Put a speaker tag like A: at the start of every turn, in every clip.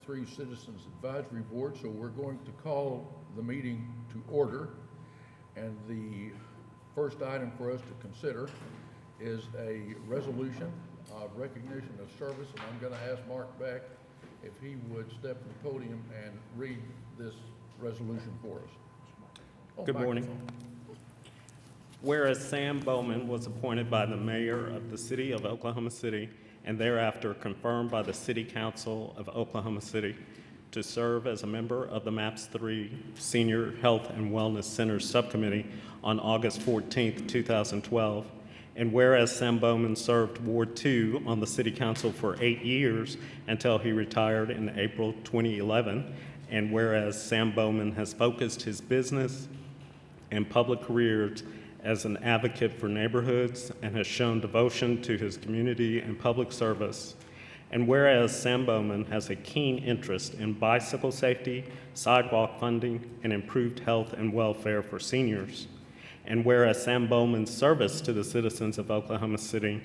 A: 3 Citizens Advisory Board, so we're going to call the meeting to order. And the first item for us to consider is a resolution of recognition of service, and I'm going to ask Mark Beck if he would step to the podium and read this resolution for us.
B: Good morning. Whereas Sam Bowman was appointed by the mayor of the city of Oklahoma City and thereafter confirmed by the City Council of Oklahoma City to serve as a member of the MAPS 3 Senior Health and Wellness Center Subcommittee on August 14, 2012. And whereas Sam Bowman served Ward 2 on the City Council for 8 years until he retired in April 2011, and whereas Sam Bowman has focused his business and public careers as an advocate for neighborhoods and has shown devotion to his community and public service. And whereas Sam Bowman has a keen interest in bicycle safety, sidewalk funding, and improved health and welfare for seniors. And whereas Sam Bowman's service to the citizens of Oklahoma City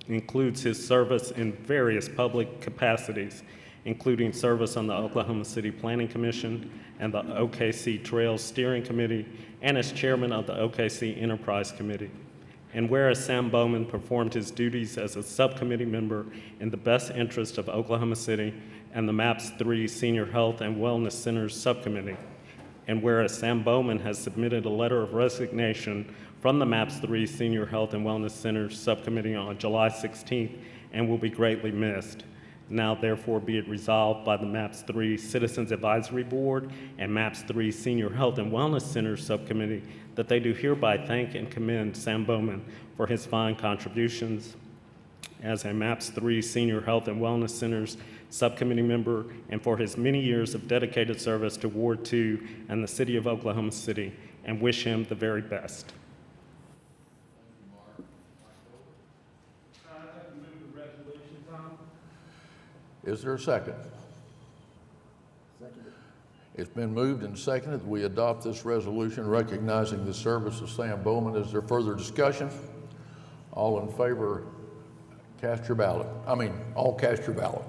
B: includes his service in various public capacities, including service on the Oklahoma City Planning Commission and the OKC Trail Steering Committee, and as chairman of the OKC Enterprise Committee. And whereas Sam Bowman performed his duties as a subcommittee member in the best interest of Oklahoma City and the MAPS 3 Senior Health and Wellness Centers Subcommittee. And whereas Sam Bowman has submitted a letter of resignation from the MAPS 3 Senior Health and Wellness Centers Subcommittee on July 16th and will be greatly missed. Now therefore be it resolved by the MAPS 3 Citizens Advisory Board and MAPS 3 Senior Health and Wellness Center Subcommittee that they do hereby thank and commend Sam Bowman for his fine contributions as a MAPS 3 Senior Health and Wellness Centers Subcommittee member and for his many years of dedicated service to Ward 2 and the City of Oklahoma City, and wish him the very best.
A: Is there a second?
C: Seconded.
A: It's been moved and seconded that we adopt this resolution recognizing the service of Sam Bowman. Is there further discussion? All in favor, cast your ballot. All cast your ballot.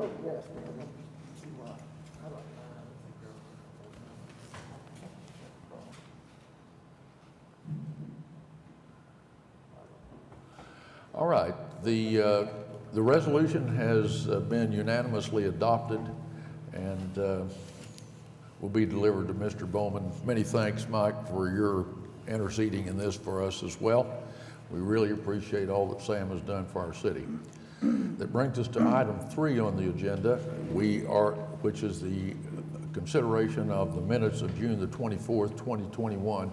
C: Oh, yes.
A: All right, the resolution has been unanimously adopted and will be delivered to Mr. Bowman. Many thanks, Mike, for your interceding in this for us as well. We really appreciate all that Sam has done for our city. That brings us to item 3 on the agenda, which is the consideration of the minutes of June the 24th, 2021.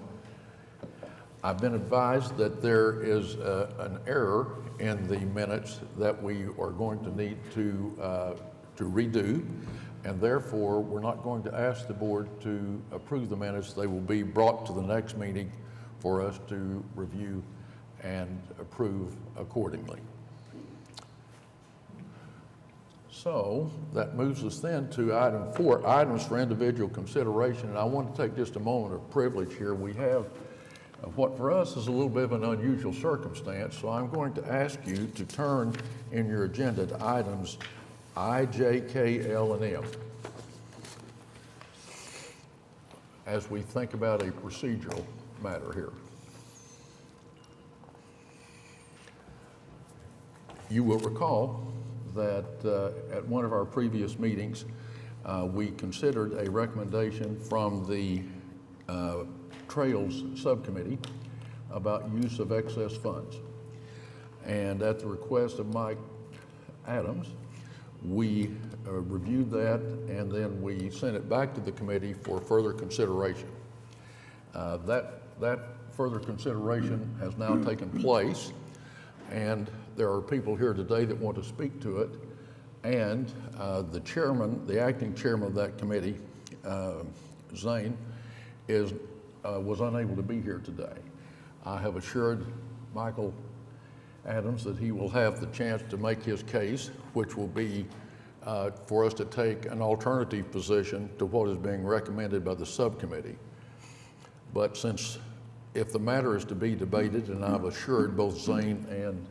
A: I've been advised that there is an error in the minutes that we are going to need to redo, and therefore we're not going to ask the board to approve the minutes. They will be brought to the next meeting for us to review and approve accordingly. So that moves us then to item 4, items for individual consideration. And I want to take just a moment of privilege here. We have what for us is a little bit of an unusual circumstance. So I'm going to ask you to turn in your agenda to items I, J, K, L, and M as we think about a procedural matter here. You will recall that at one of our previous meetings, we considered a recommendation from the Trails Subcommittee about use of excess funds. And at the request of Mike Adams, we reviewed that and then we sent it back to the committee for further consideration. That further consideration has now taken place, and there are people here today that want to speak to it, and the acting chairman of that committee, Zane, was unable to be here today. I have assured Michael Adams that he will have the chance to make his case, which will be for us to take an alternative position to what is being recommended by the subcommittee. But since if the matter is to be debated, and I've assured both Zane and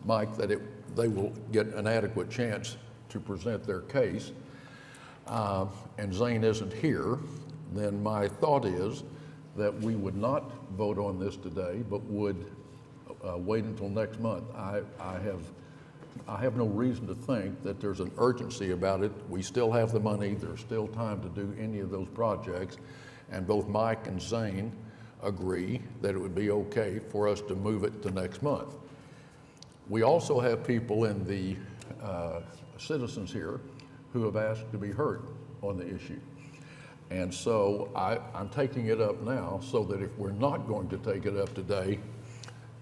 A: Mike that they will get an adequate chance to present their case, and Zane isn't here, then my thought is that we would not vote on this today, but would wait until next month. I have no reason to think that there's an urgency about it. We still have the money. There's still time to do any of those projects. And both Mike and Zane agree that it would be okay for us to move it to next month. We also have people in the citizens here who have asked to be heard on the issue. And so I'm taking it up now so that if we're not going to take it up today,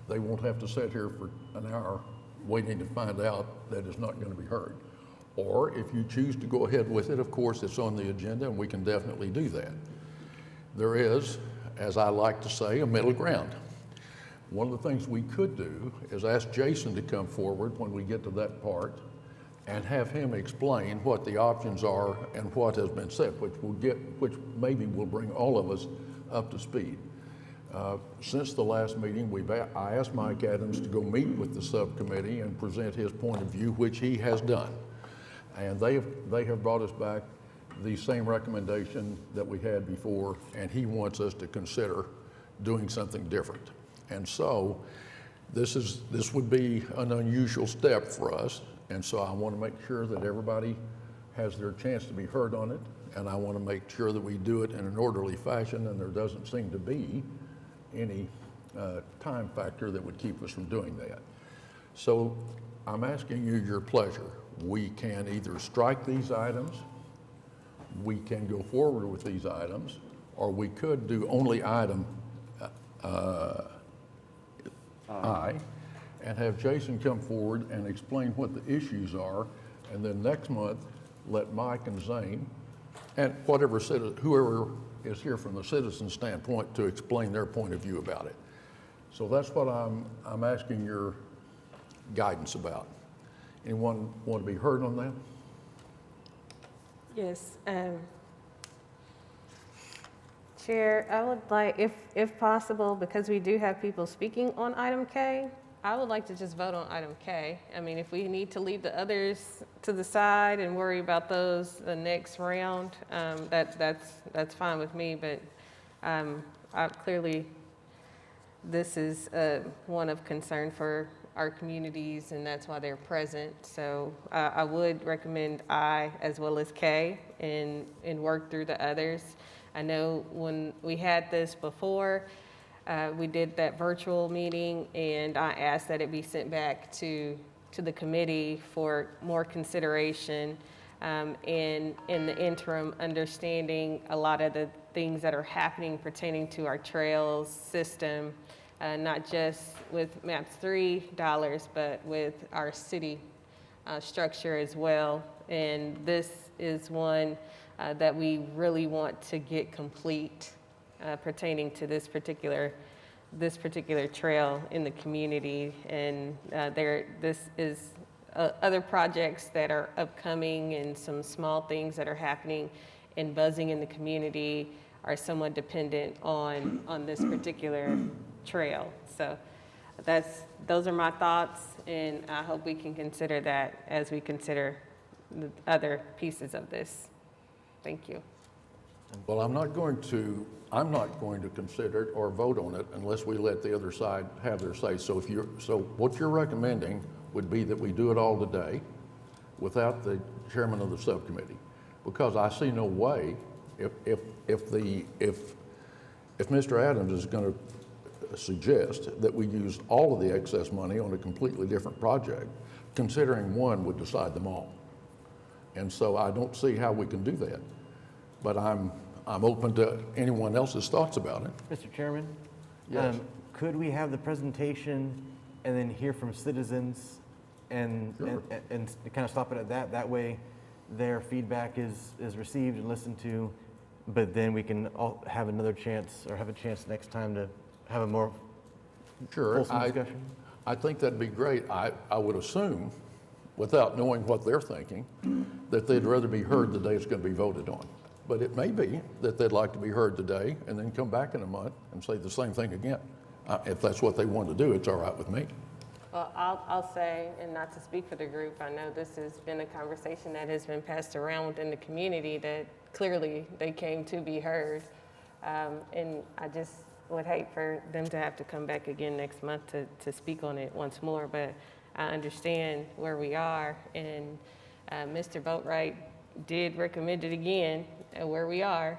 A: they won't have to sit here for an hour waiting to find out that it's not going to be heard. Or if you choose to go ahead with it, of course, it's on the agenda and we can definitely do that. There is, as I like to say, a middle ground. One of the things we could do is ask Jason to come forward when we get to that part and have him explain what the options are and what has been said, which maybe will bring all of us up to speed. Since the last meeting, I asked Mike Adams to go meet with the subcommittee and present his point of view, which he has done. And they have brought us back the same recommendation that we had before, and he wants us to consider doing something different. And so this would be an unusual step for us, and so I want to make sure that everybody has their chance to be heard on it, and I want to make sure that we do it in an orderly fashion, and there doesn't seem to be any time factor that would keep us from doing that. So I'm asking you your pleasure. We can either strike these items, we can go forward with these items, or we could do only item I, and have Jason come forward and explain what the issues are, and then next month let Mike and Zane and whoever is here from the citizen standpoint to explain their point of view about it. So that's what I'm asking your guidance about. Anyone want to be heard on that?
C: Yes. Chair, I would like, if possible, because we do have people speaking on item K, I would like to just vote on item K. I mean, if we need to leave the others to the side and worry about those the next round, that's fine with me, but clearly this is one of concern for our communities, and that's why they're present. So I would recommend I as well as K and work through the others. I know when we had this before, we did that virtual meeting, and I asked that it be sent back to the committee for more consideration, and in the interim, understanding a lot of the things that are happening pertaining to our trails system, not just with MAPS 3 dollars, but with our city structure as well. And this is one that we really want to get complete pertaining to this particular trail in the community. And this is other projects that are upcoming, and some small things that are happening and buzzing in the community are somewhat dependent on this particular trail. So those are my thoughts, and I hope we can consider that as we consider the other pieces of this. Thank you.
A: Well, I'm not going to consider it or vote on it unless we let the other side have their say. So what you're recommending would be that we do it all today without the chairman of the subcommittee, because I see no way if Mr. Adams is going to suggest that we use all of the excess money on a completely different project, considering one would decide them all. And so I don't see how we can do that. But I'm open to anyone else's thoughts about it.
D: Mr. Chairman?
A: Yes.
D: Could we have the presentation and then hear from citizens and kind of stop it at that? That way their feedback is received and listened to, but then we can all have another chance, or have a chance next time to have a more
A: Sure,
D: fulsome discussion?
A: I think that'd be great. I would assume, without knowing what they're thinking, that they'd rather be heard the day it's going to be voted on. But it may be that they'd like to be heard today and then come back in a month and say the same thing again. If that's what they want to do, it's all right with me.
C: Well, I'll say, and not to speak for the group, I know this has been a conversation that has been passed around within the community that clearly they came to be heard. And I just would hate for them to have to come back again next month to speak on it once more, but I understand where we are, and Mr. Boatwright did recommend it again and where we are.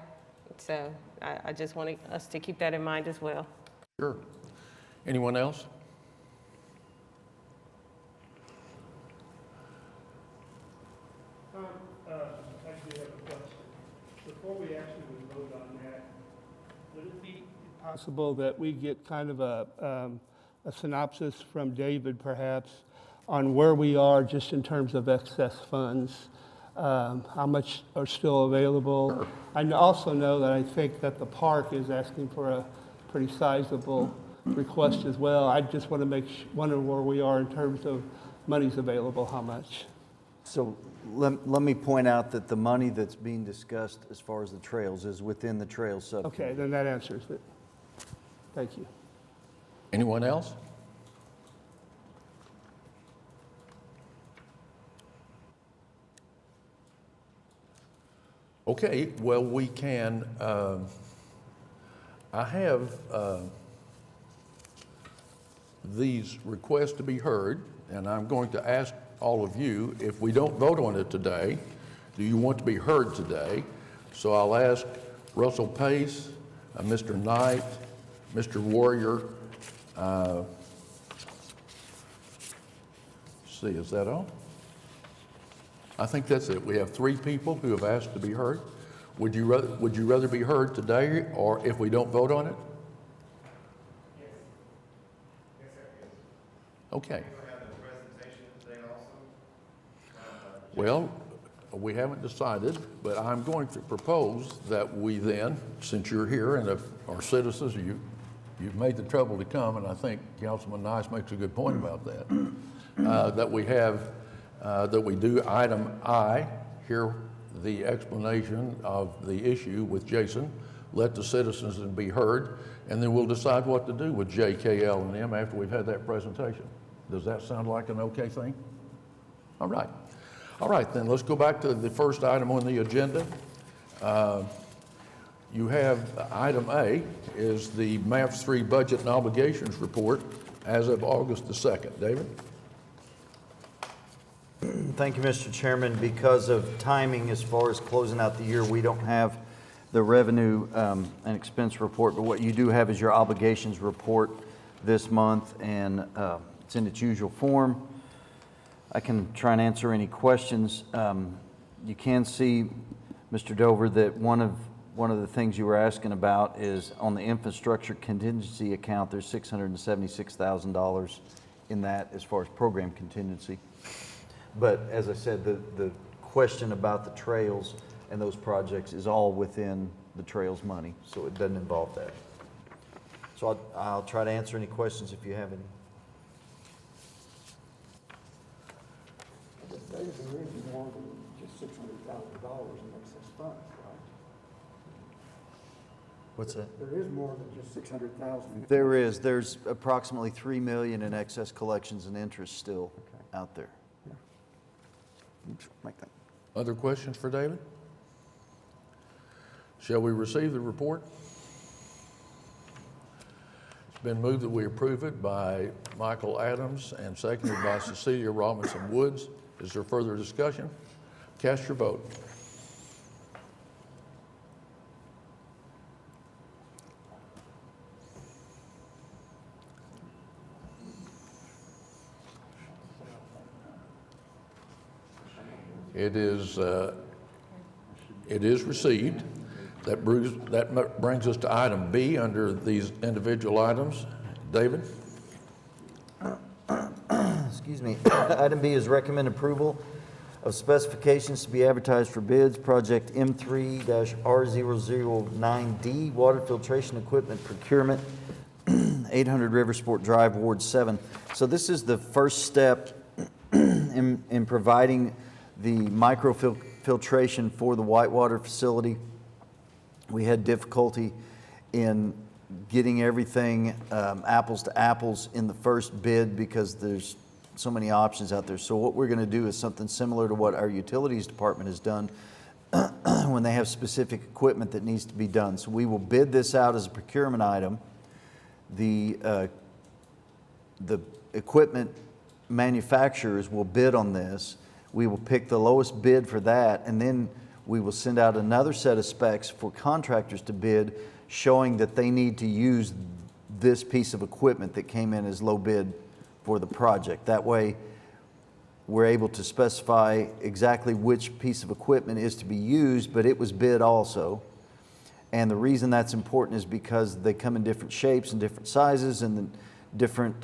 C: So I just want us to keep that in mind as well.
A: Sure. Anyone else?
E: Actually have a question. Before we actually would vote on that, would it be possible that we get kind of a synopsis from David perhaps on where we are just in terms of excess funds? How much are still available? I also know that I think that the park is asking for a pretty sizable request as well. I just want to wonder where we are in terms of monies available, how much?
F: So let me point out that the money that's being discussed as far as the trails is within the trails subcommittee.
E: Okay, then that answers it. Thank you.
A: Anyone else? Okay, well, we can, I have these requests to be heard, and I'm going to ask all of you, if we don't vote on it today, do you want to be heard today? So I'll ask Russell Pace, Mr. Knight, Mr. Warrior. Let's see, is that all? I think that's it. We have 3 people who have asked to be heard. Would you rather be heard today, or if we don't vote on it?
G: Yes. Yes, sir.
A: Okay.
G: We'll have the presentation today also.
A: Well, we haven't decided, but I'm going to propose that we then, since you're here and our citizens, you've made the trouble to come, and I think Councilman Nice makes a good point about that, that we do item I, hear the explanation of the issue with Jason, let the citizens be heard, and then we'll decide what to do with J, K, L, and M after we've had that presentation. Does that sound like an okay thing? All right. All right, then let's go back to the first item on the agenda. You have item A is the MAPS 3 budget and obligations report as of August the 2nd. David?
F: Thank you, Mr. Chairman. Because of timing as far as closing out the year, we don't have the revenue and expense report, but what you do have is your obligations report this month, and it's in its usual form. I can try and answer any questions. You can see, Mr. Dover, that one of the things you were asking about is on the infrastructure contingency account, there's $676,000 in that as far as program contingency. But as I said, the question about the trails and those projects is all within the trails money, so it doesn't involve that. So I'll try to answer any questions if you have any.
H: There is more than just $600,000 in excess funds, right?
F: What's that?
H: There is more than just $600,000.
F: There is. There's approximately $3 million in excess collections and interest still out there. Oops, make that.
A: Other questions for David? Shall we receive the report? It's been moved that we approve it by Michael Adams and seconded by Cecilia Robinson Woods. Is there further discussion? Cast your vote. It is received. That brings us to item B under these individual items. David?
F: Excuse me. Item B is recommend approval of specifications to be advertised for bids, project M3-R009D, water filtration equipment procurement. 800 Riversport Drive, Ward 7. So this is the first step in providing the microfiltration for the whitewater facility. We had difficulty in getting everything apples to apples in the first bid because there's so many options out there. So what we're going to do is something similar to what our utilities department has done when they have specific equipment that needs to be done. So we will bid this out as a procurement item. The equipment manufacturers will bid on this. We will pick the lowest bid for that, and then we will send out another set of specs for contractors to bid, showing that they need to use this piece of equipment that came in as low bid for the project. That way, we're able to specify exactly which piece of equipment is to be used, but it was bid also. And the reason that's important is because they come in different shapes and different sizes, and the different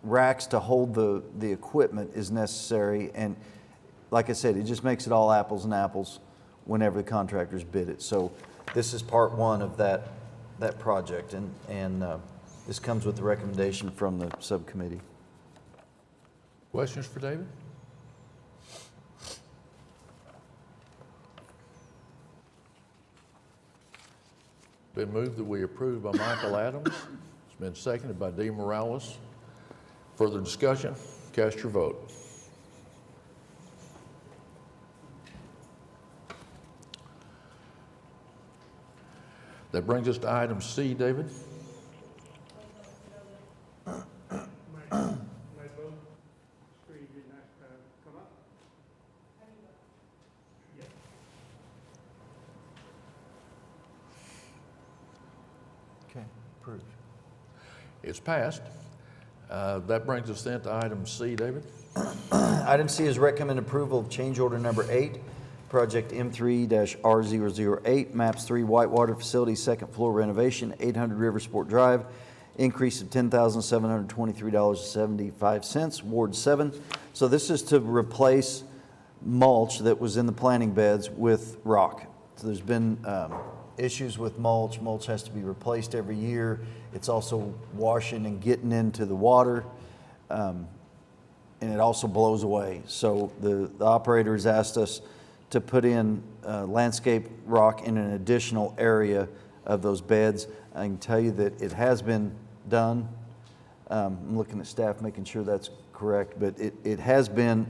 F: racks to hold the equipment is necessary. And like I said, it just makes it all apples and apples whenever the contractors bid it. So this is part one of that project, and this comes with the recommendation from the subcommittee.
A: Questions for David? Been moved that we approve by Michael Adams. It's been seconded by Dee Morales. Further discussion? Cast your vote. That brings us to item C, David.
E: My vote screen did not come up. Yes.
F: Okay, approved.
A: It's passed. That brings us then to item C, David.
F: Item C is recommend approval of change order number 8, project M3-R008, MAPS 3 Whitewater Facility, second floor renovation, 800 Riversport Drive, increase of $10,723.75, Ward 7. So this is to replace mulch that was in the planting beds with rock. So there's been issues with mulch. Mulch has to be replaced every year. It's also washing and getting into the water, and it also blows away. So the operator has asked us to put in landscape rock in an additional area of those beds. I can tell you that it has been done. I'm looking at staff, making sure that's correct, but it has been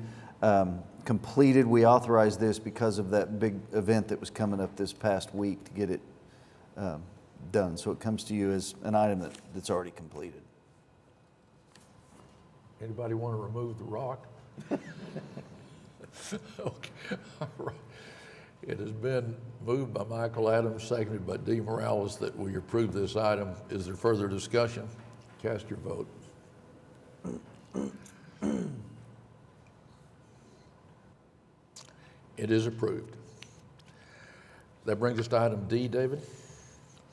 F: completed. We authorized this because of that big event that was coming up this past week to get it done. So it comes to you as an item that's already completed.
A: Anybody want to remove the rock? Okay, all right. It has been moved by Michael Adams, seconded by Dee Morales, that we approve this item. Is there further discussion? Cast your vote. It is approved. That brings us to item D, David.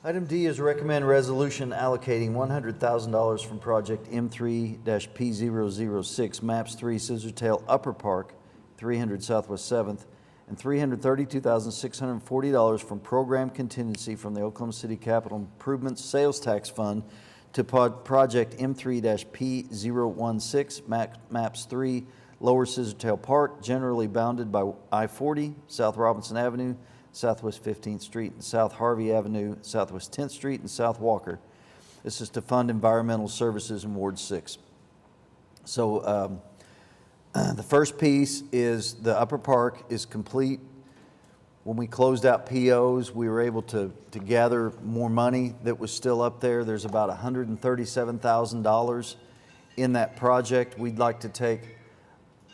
F: Item D is recommend resolution allocating $100,000 from project M3-P006, MAPS 3 Scissortail Upper Park, 300 Southwest 7th, and $332,640 from program contingency from the Oklahoma City Capital Improvements Sales Tax Fund to project M3-P016, MAPS 3 Lower Scissortail Park, generally bounded by I-40, South Robinson Avenue, Southwest 15th Street, and South Harvey Avenue, Southwest 10th Street, and South Walker. This is to fund environmental services in Ward 6. So the first piece is the upper park is complete. When we closed out POs, we were able to gather more money that was still up there. There's about $137,000 in that project. We'd like to take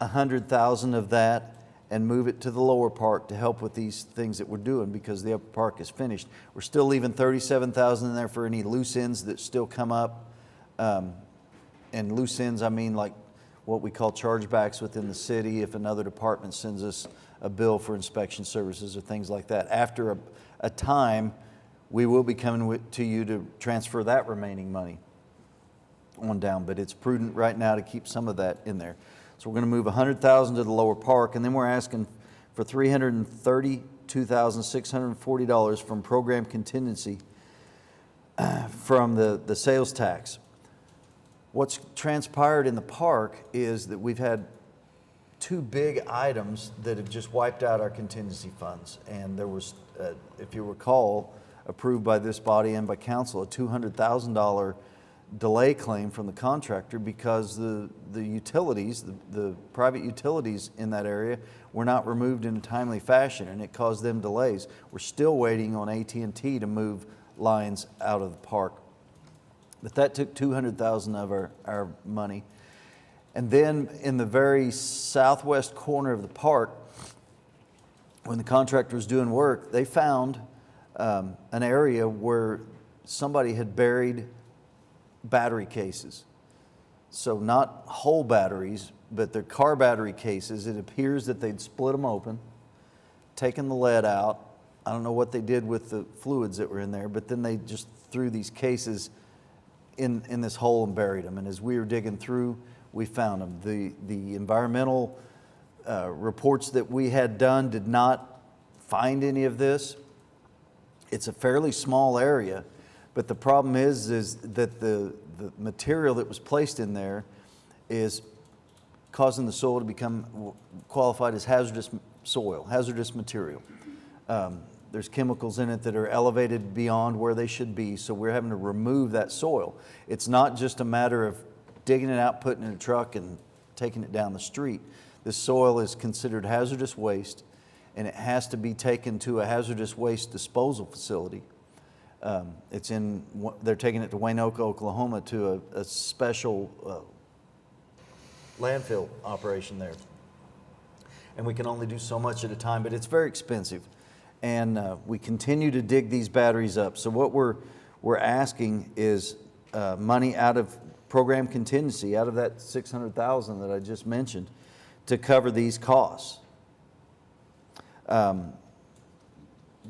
F: $100,000 of that and move it to the lower park to help with these things that we're doing because the upper park is finished. We're still leaving $37,000 in there for any loose ends that still come up. And loose ends, I mean like what we call chargebacks within the city if another department sends us a bill for inspection services or things like that. After a time, we will be coming to you to transfer that remaining money on down, but it's prudent right now to keep some of that in there. So we're going to move $100,000 to the lower park, and then we're asking for $332,640 from program contingency from the sales tax. What's transpired in the park is that we've had two big items that have just wiped out our contingency funds. And there was, if you recall, approved by this body and by council, a $200,000 delay claim from the contractor because the utilities, the private utilities in that area were not removed in a timely fashion, and it caused them delays. We're still waiting on AT&T to move lines out of the park. But that took $200,000 of our money. And then in the very southwest corner of the park, when the contractor was doing work, they found an area where somebody had buried battery cases. So not whole batteries, but they're car battery cases. It appears that they'd split them open, taken the lead out. I don't know what they did with the fluids that were in there, but then they just threw these cases in this hole and buried them. And as we were digging through, we found them. The environmental reports that we had done did not find any of this. It's a fairly small area, but the problem is that the material that was placed in there is causing the soil to become qualified as hazardous soil, hazardous material. There's chemicals in it that are elevated beyond where they should be, so we're having to remove that soil. It's not just a matter of digging it out, putting it in a truck, and taking it down the street. This soil is considered hazardous waste, and it has to be taken to a hazardous waste disposal facility. They're taking it to Waynoka, Oklahoma, to a special landfill operation there. And we can only do so much at a time, but it's very expensive. And we continue to dig these batteries up. So what we're asking is money out of program contingency, out of that $600,000 that I just mentioned, to cover these costs.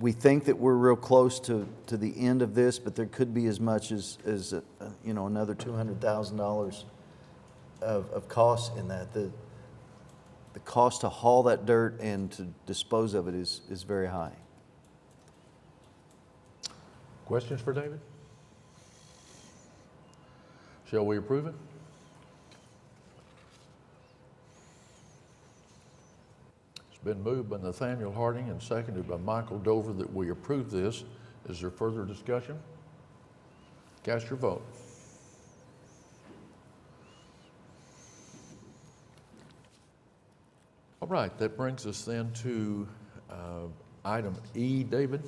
F: We think that we're real close to the end of this, but there could be as much as another $200,000 of costs in that. The cost to haul that dirt and to dispose of it is very high.
A: Questions for David? Shall we approve it? It's been moved by Nathaniel Harding and seconded by Michael Dover that we approve this. Is there further discussion? Cast your vote. All right, that brings us then to item E, David.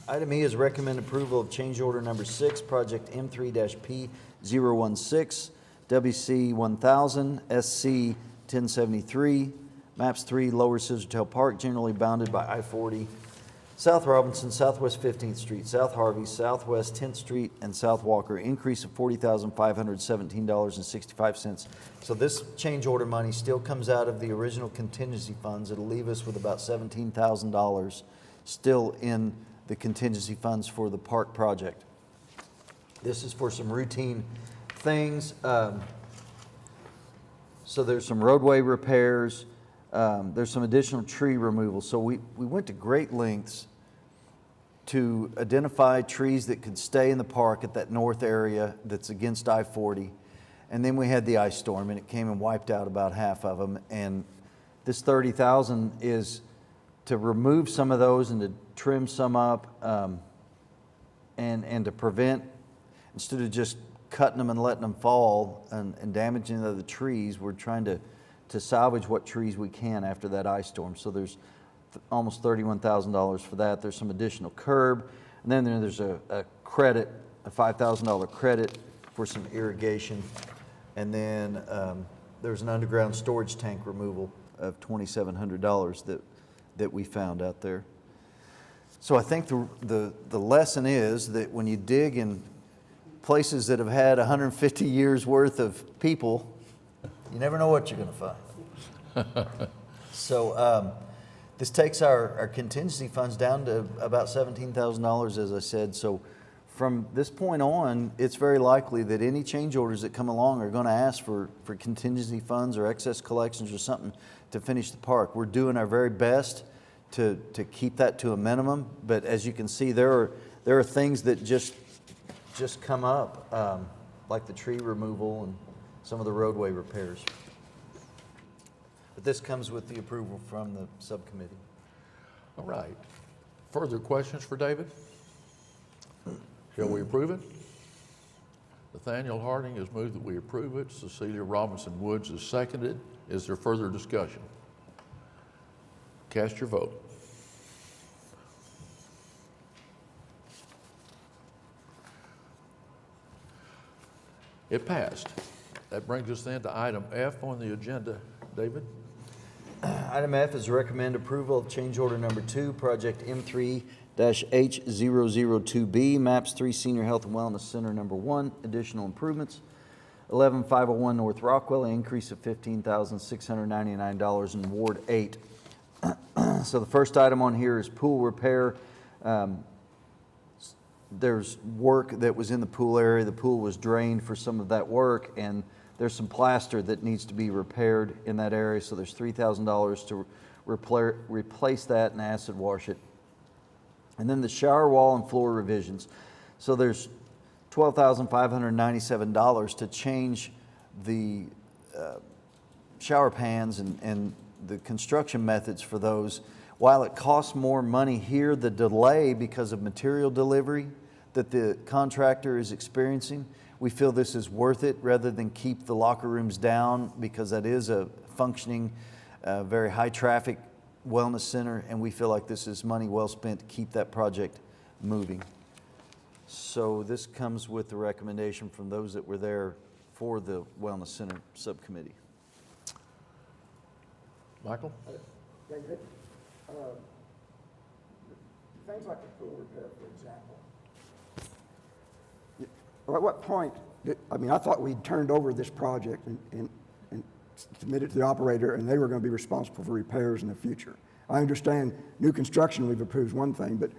F: Item E is recommend approval of change order number 6, project M3-P016, WC 1000, SC 1073, Maps 3, Lower Scissortail Park, generally bounded by I-40, South Robinson, Southwest 15th Street, South Harvey, Southwest 10th Street, and South Walker, increase of $40,517.65. So this change order money still comes out of the original contingency funds. It'll leave us with about $17,000 still in the contingency funds for the park project. This is for some routine things. So there's some roadway repairs. There's some additional tree removal. So we went to great lengths to identify trees that could stay in the park at that north area that's against I-40. And then we had the ice storm, and it came and wiped out about half of them. And this $30,000 is to remove some of those and to trim some up, and to prevent, instead of just cutting them and letting them fall and damaging the other trees, we're trying to salvage what trees we can after that ice storm. So there's almost $31,000 for that. There's some additional curb. And then there's a credit, a $5,000 credit for some irrigation. And then there's an underground storage tank removal of $2,700 that we found out there. So I think the lesson is that when you dig in places that have had 150 years worth of people, you never know what you're going to find. So this takes our contingency funds down to about $17,000, as I said. So from this point on, it's very likely that any change orders that come along are going to ask for contingency funds or excess collections or something to finish the park. We're doing our very best to keep that to a minimum. But as you can see, there are things that just just come up, like the tree removal and some of the roadway repairs. But this comes with the approval from the subcommittee.
A: All right. Further questions for David? Shall we approve it? Nathaniel Harding has moved that we approve it. Cecilia Robinson Woods has seconded. Is there further discussion? Cast your vote. It passed. That brings us then to item F on the agenda. David?
F: Item F is recommend approval of change order number 2, project M3-H002B, MAPS 3 Senior Health and Wellness Center number 1, additional improvements. 11501 North Rockwell, an increase of $15,699 in Ward 8. So the first item on here is pool repair. There's work that was in the pool area. The pool was drained for some of that work, and there's some plaster that needs to be repaired in that area. So there's $3,000 to replace that and acid wash it. And then the shower wall and floor revisions. So there's $12,597 to change the shower pans and the construction methods for those. While it costs more money here, the delay because of material delivery that the contractor is experiencing, we feel this is worth it rather than keep the locker rooms down, because that is a functioning, very high traffic wellness center, and we feel like this is money well spent to keep that project moving. So this comes with the recommendation from those that were there for the Wellness Center Subcommittee.
A: Michael?
H: David, things like the pool repair, for example. At what point, I thought we'd turned over this project and submitted it to the operator, and they were going to be responsible for repairs in the future. I understand new construction we've approved one thing, but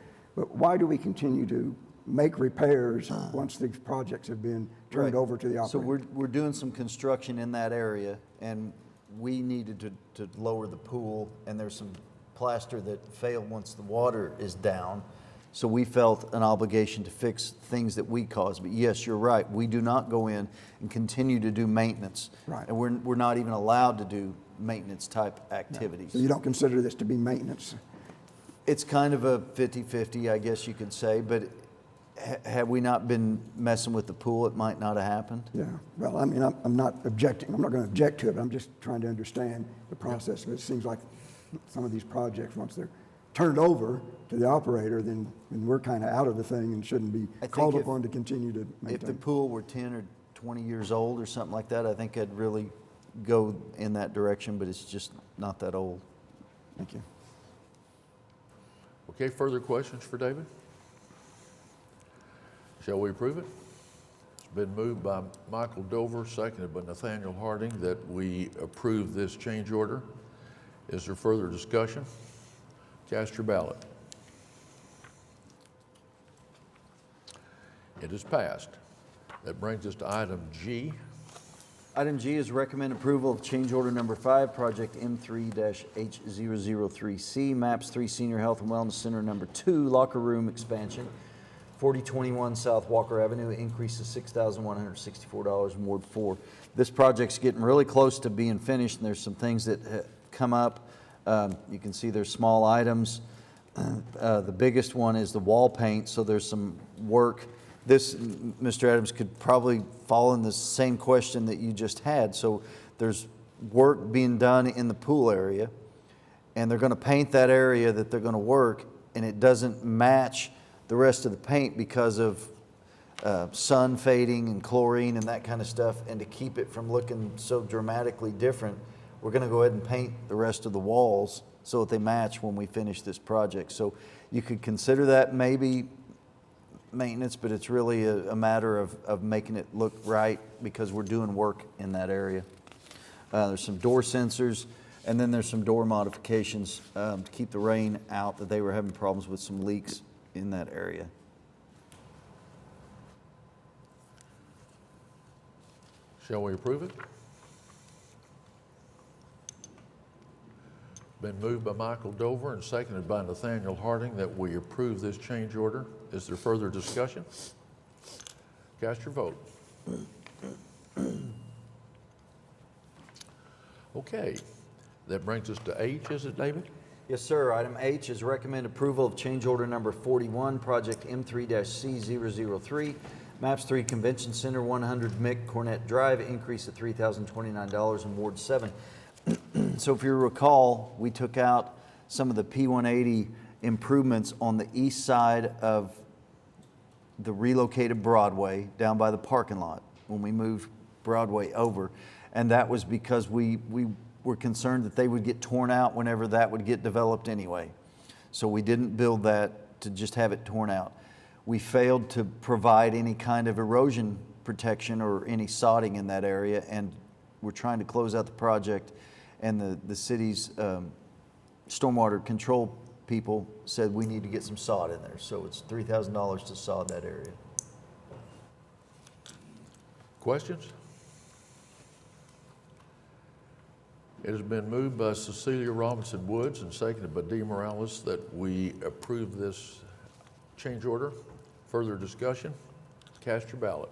H: why do we continue to make repairs once these projects have been turned over to the operator?
F: So we're doing some construction in that area, and we needed to lower the pool, and there's some plaster that failed once the water is down. So we felt an obligation to fix things that we caused. But yes, you're right. We do not go in and continue to do maintenance.
H: Right.
F: And we're not even allowed to do maintenance type activities.
H: So you don't consider this to be maintenance?
F: It's kind of a 50-50, I guess you could say, but had we not been messing with the pool, it might not have happened.
H: Yeah, well, I mean, I'm not objecting. I'm not going to object to it. I'm just trying to understand the process. It seems like some of these projects, once they're turned over to the operator, then we're kind of out of the thing and shouldn't be called upon to continue to maintain.
F: If the pool were 10 or 20 years old or something like that, I think I'd really go in that direction, but it's just not that old.
H: Thank you.
A: Okay, further questions for David? Shall we approve it? It's been moved by Michael Dover, seconded by Nathaniel Harding, that we approve this change order. Is there further discussion? Cast your ballot. It is passed. That brings us to item G.
F: Item G is recommend approval of change order number 5, project M3-H003C, MAPS 3 Senior Health and Wellness Center number 2, locker room expansion, 4021 South Walker Avenue, increase of $6,164 in Ward 4. This project's getting really close to being finished, and there's some things that come up. You can see there's small items. The biggest one is the wall paint, so there's some work. This, Mr. Adams, could probably fall in the same question that you just had. So there's work being done in the pool area, and they're going to paint that area that they're going to work, and it doesn't match the rest of the paint because of sun fading and chlorine and that kind of stuff. And to keep it from looking so dramatically different, we're going to go ahead and paint the rest of the walls so that they match when we finish this project. So you could consider that maybe maintenance, but it's really a matter of making it look right because we're doing work in that area. There's some door sensors, and then there's some door modifications to keep the rain out, that they were having problems with some leaks in that area.
A: Shall we approve it? Been moved by Michael Dover and seconded by Nathaniel Harding that we approve this change order. Is there further discussion? Cast your vote. Okay, that brings us to H, is it, David?
F: Yes, sir. Item H is recommend approval of change order number 41, project M3-C003, Maps 3 Convention Center, 100 Mick, Cornet Drive, increase of $3,029 in Ward 7. So if you recall, we took out some of the P180 improvements on the east side of the relocated Broadway down by the parking lot when we moved Broadway over. And that was because we were concerned that they would get torn out whenever that would get developed anyway. So we didn't build that to just have it torn out. We failed to provide any kind of erosion protection or any sodding in that area, and we're trying to close out the project, and the city's stormwater control people said we need to get some sod in there. So it's $3,000 to sod that area.
A: Questions? It has been moved by Cecilia Robinson Woods and seconded by Dee Morales that we approve this change order. Further discussion? Cast your ballot.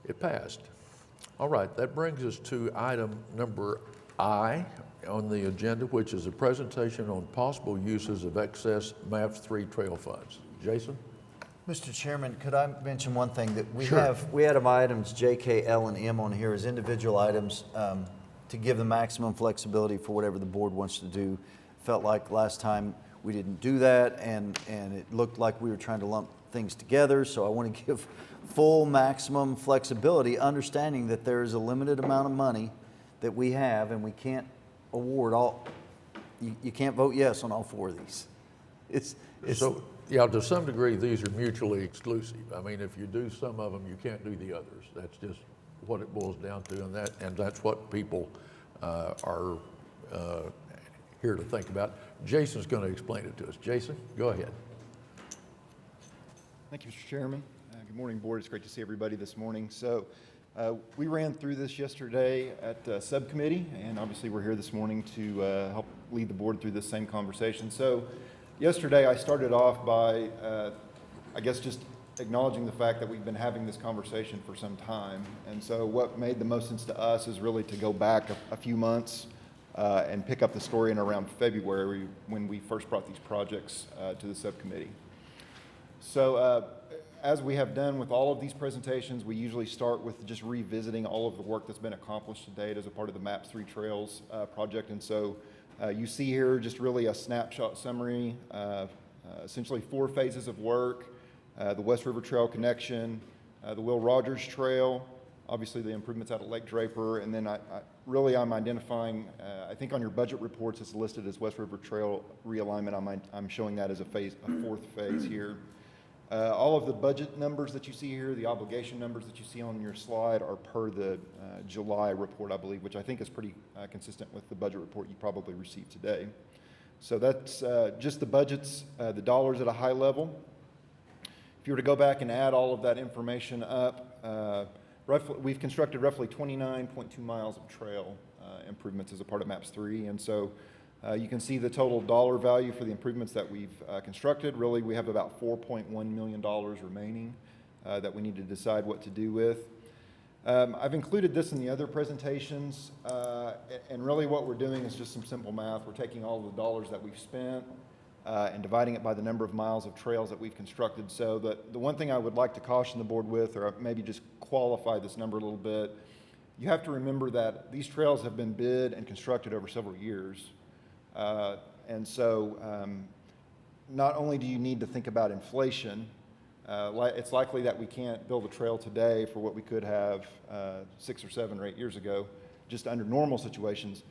A: It passed. All right, that brings us to item number I on the agenda, which is a presentation on possible uses of excess MAPS 3 trail funds. Jason?
F: Mr. Chairman, could I mention one thing that we
A: Sure.
F: we had items J, K, L, and M on here as individual items to give the maximum flexibility for whatever the board wants to do. Felt like last time we didn't do that, and it looked like we were trying to lump things together. So I want to give full maximum flexibility, understanding that there is a limited amount of money that we have, and we can't award all. You can't vote yes on all four of these. It's
A: So, yeah, to some degree, these are mutually exclusive. I mean, if you do some of them, you can't do the others. That's just what it boils down to, and that's what people are here to think about. Jason's going to explain it to us. Jason, go ahead.
I: Thank you, Mr. Chairman. Good morning, Board. It's great to see everybody this morning. So we ran through this yesterday at Subcommittee, and obviously we're here this morning to help lead the Board through this same conversation. So yesterday I started off by, I guess, just acknowledging the fact that we've been having this conversation for some time. And so what made the most sense to us is really to go back a few months and pick up the story in around February when we first brought these projects to the Subcommittee. So as we have done with all of these presentations, we usually start with just revisiting all of the work that's been accomplished to date as a part of the MAPS 3 Trails project. And so you see here just really a snapshot summary, essentially 4 phases of work, the West River Trail connection, the Will Rogers Trail, obviously the improvements out at Lake Draper, and then I'm identifying, I think on your budget reports it's listed as West River Trail realignment. I'm showing that as a 4th phase here. All of the budget numbers that you see here, the obligation numbers that you see on your slide are per the July report, I believe, which I think is pretty consistent with the budget report you probably received today. So that's just the budgets, the dollars at a high level. If you were to go back and add all of that information up, we've constructed roughly 29.2 miles of trail improvements as a part of MAPS 3, and so you can see the total dollar value for the improvements that we've constructed. Really, we have about $4.1 million remaining that we need to decide what to do with. I've included this in the other presentations, and really what we're doing is just some simple math. We're taking all of the dollars that we've spent and dividing it by the number of miles of trails that we've constructed. So the one thing I would like to caution the board with, or maybe just qualify this number a little bit, you have to remember that these trails have been bid and constructed over several years. And so not only do you need to think about inflation, it's likely that we can't build a trail today for what we could have 6 or 7 or 8 years ago, just under normal situations.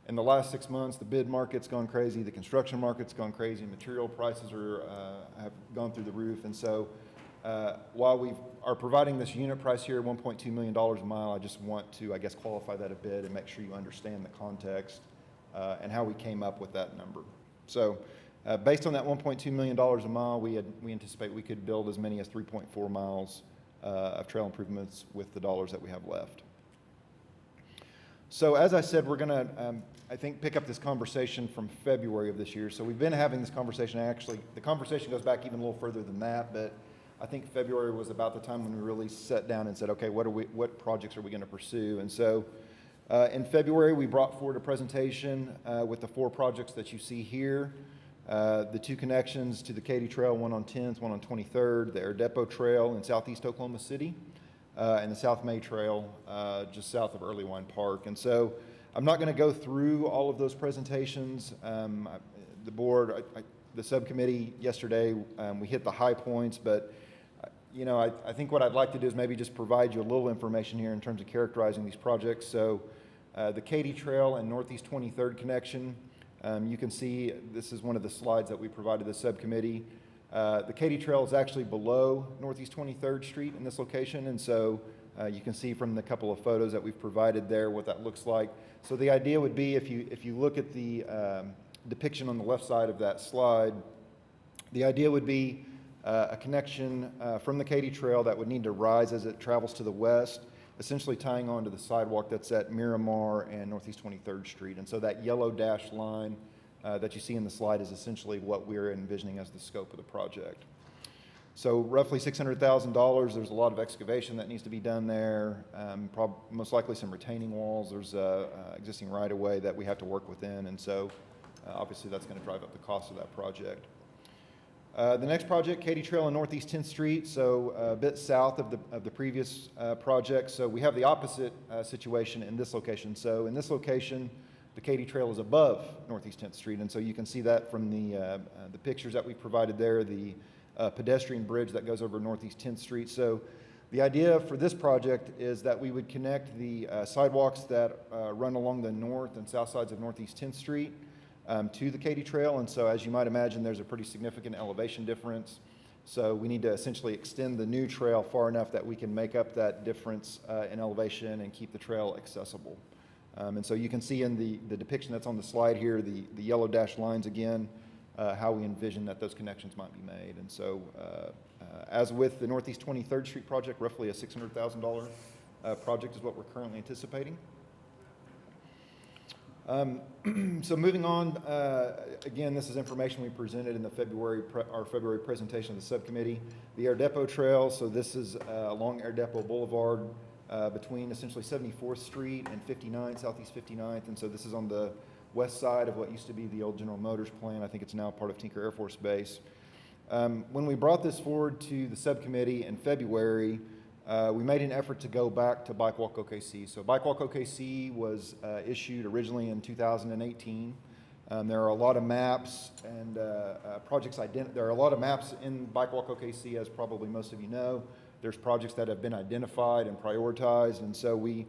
I: In the last 6 months, the bid market's gone crazy, the construction market's gone crazy, material prices have gone through the roof. And so while we are providing this unit price here, $1.2 million a mile, I just want to, I guess, qualify that a bit and make sure you understand the context and how we came up with that number. So based on that $1.2 million a mile, we anticipate we could build as many as 3.4 miles of trail improvements with the dollars that we have left. So as I said, we're going to, I think, pick up this conversation from February of this year. So we've been having this conversation. Actually, the conversation goes back even a little further than that, but I think February was about the time when we really sat down and said, okay, what projects are we going to pursue? And so in February, we brought forward a presentation with the 4 projects that you see here. The 2 connections to the Katy Trail, one on 10th, one on 23rd, the Air Depot Trail in southeast Oklahoma City, and the South May Trail just south of Early Wine Park. And so I'm not going to go through all of those presentations. The board, the subcommittee yesterday, we hit the high points, but you know, I think what I'd like to do is maybe just provide you a little information here in terms of characterizing these projects. So the Katy Trail and Northeast 23rd connection, you can see this is one of the slides that we provided the subcommittee. The Katy Trail is actually below Northeast 23rd Street in this location, and so you can see from the couple of photos that we've provided there what that looks like. So the idea would be if you look at the depiction on the left side of that slide, the idea would be a connection from the Katy Trail that would need to rise as it travels to the west, essentially tying onto the sidewalk that's at Miramar and Northeast 23rd Street. And so that yellow dashed line that you see in the slide is essentially what we're envisioning as the scope of the project. So roughly $600,000. There's a lot of excavation that needs to be done there, most likely some retaining walls. There's existing right-of-way that we have to work within, and so obviously that's going to drive up the cost of that project. The next project, Katy Trail on Northeast 10th Street, so a bit south of the previous project. So we have the opposite situation in this location. So in this location, the Katy Trail is above Northeast 10th Street, and so you can see that from the pictures that we provided there, the pedestrian bridge that goes over Northeast 10th Street. So the idea for this project is that we would connect the sidewalks that run along the north and south sides of Northeast 10th Street to the Katy Trail, and so as you might imagine, there's a pretty significant elevation difference. So we need to essentially extend the new trail far enough that we can make up that difference in elevation and keep the trail accessible. And so you can see in the depiction that's on the slide here, the yellow dashed lines again, how we envision that those connections might be made. And so as with the Northeast 23rd Street project, roughly a $600,000 project is what we're currently anticipating. So moving on, again, this is information we presented in the our February presentation of the subcommittee. The Air Depot Trail, so this is along Air Depot Boulevard between essentially 74th Street and 59th, Southeast 59th, and so this is on the west side of what used to be the old General Motors plant. I think it's now part of Tinker Air Force Base. When we brought this forward to the subcommittee in February, we made an effort to go back to Bike Walk OKC. So Bike Walk OKC was issued originally in 2018. There are a lot of maps and projects. There are a lot of maps in Bike Walk OKC, as probably most of you know. There's projects that have been identified and prioritized, and so we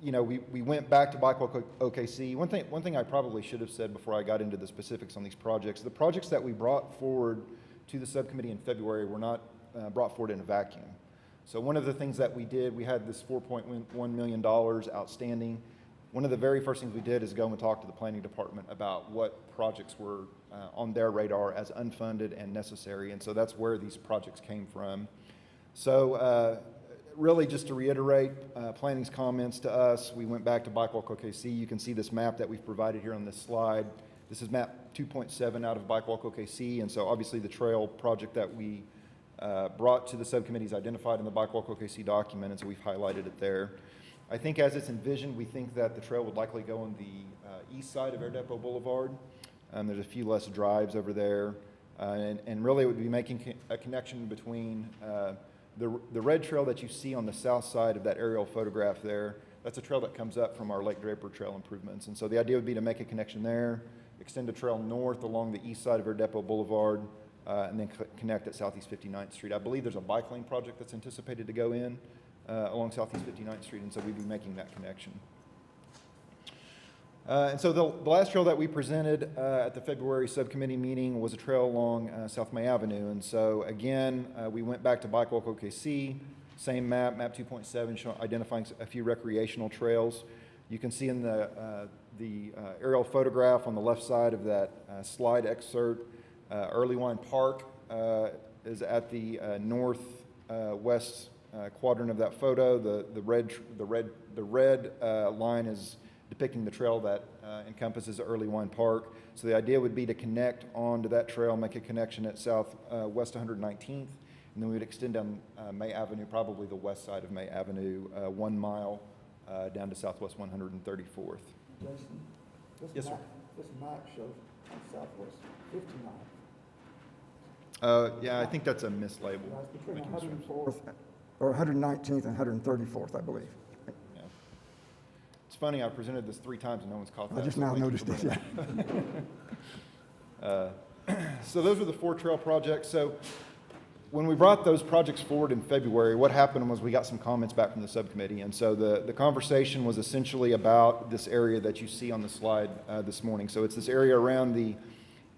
I: went back to Bike Walk OKC. One thing I probably should have said before I got into the specifics on these projects: the projects that we brought forward to the subcommittee in February were not brought forward in a vacuum. So one of the things that we did, we had this $4.1 million outstanding. One of the very first things we did is go and talk to the planning department about what projects were on their radar as unfunded and necessary, and so that's where these projects came from. So really just to reiterate planning's comments to us, we went back to Bike Walk OKC. You can see this map that we've provided here on this slide. This is map 2.7 out of Bike Walk OKC, and so obviously the trail project that we brought to the subcommittee is identified in the Bike Walk OKC document, and so we've highlighted it there. I think as it's envisioned, we think that the trail would likely go on the east side of Air Depot Boulevard. There's a few less drives over there, and really it would be making a connection between the red trail that you see on the south side of that aerial photograph there. That's a trail that comes up from our Lake Draper Trail improvements, and so the idea would be to make a connection there, extend the trail north along the east side of Air Depot Boulevard, and then connect at Southeast 59th Street. I believe there's a bike lane project that's anticipated to go in along Southeast 59th Street, and so we'd be making that connection. And so the last trail that we presented at the February subcommittee meeting was a trail along South May Avenue, and so again, we went back to Bike Walk OKC, same map 2.7, identifying a few recreational trails. You can see in the aerial photograph on the left side of that slide excerpt, Early Wine Park is at the northwest quadrant of that photo. The red line is depicting the trail that encompasses Early Wine Park. So the idea would be to connect onto that trail, make a connection at West 119th, and then we would extend down May Avenue, probably the west side of May Avenue, 1 mile down to Southwest 134th.
H: Jason,
I: Yes, sir.
H: This map shows on Southwest 59.
I: Yeah, I think that's a mislabel.
H: That's between
I: Making a switch.
H: 104th, or 119th and 134th, I believe.
I: Yeah. It's funny, I presented this 3 times and no one's caught
H: I
I: that.
H: just
I: so
H: now
I: thank you
H: noticed
I: for
H: it,
I: bringing
H: yeah.
I: it up. So those were the 4 trail projects. So when we brought those projects forward in February, what happened was we got some comments back from the subcommittee. And so the conversation was essentially about this area that you see on the slide this morning. So it's this area around the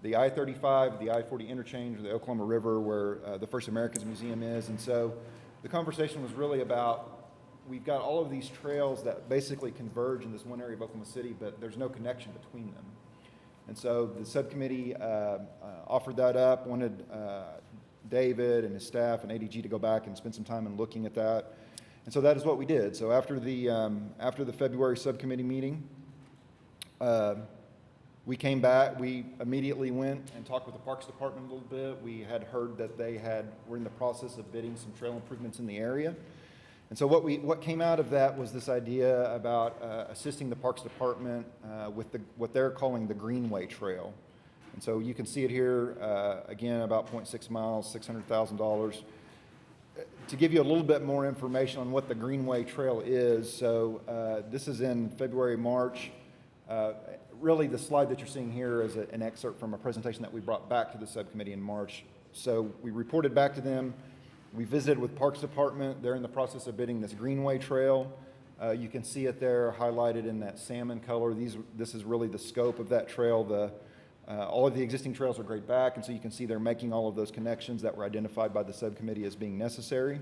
I: I-35, the I-40 interchange, or the Oklahoma River, where the First Americans Museum is. And so the conversation was really about, we've got all of these trails that basically converge in this one area of Oklahoma City, but there's no connection between them. And so the subcommittee offered that up, wanted David and his staff and ADG to go back and spend some time in looking at that. And so that is what we did. So after the February subcommittee meeting, we came back, we immediately went and talked with the Parks Department a little bit. We had heard that were in the process of bidding some trail improvements in the area. And so what came out of that was this idea about assisting the Parks Department with what they're calling the Greenway Trail. And so you can see it here, again, about 0.6 miles, $600,000. To give you a little bit more information on what the Greenway Trail is, so this is in February, March. Really, the slide that you're seeing here is an excerpt from a presentation that we brought back to the subcommittee in March. So we reported back to them. We visited with Parks Department. They're in the process of bidding this Greenway Trail. You can see it there highlighted in that salmon color. This is really the scope of that trail. All of the existing trails are grayed back, and so you can see they're making all of those connections that were identified by the subcommittee as being necessary.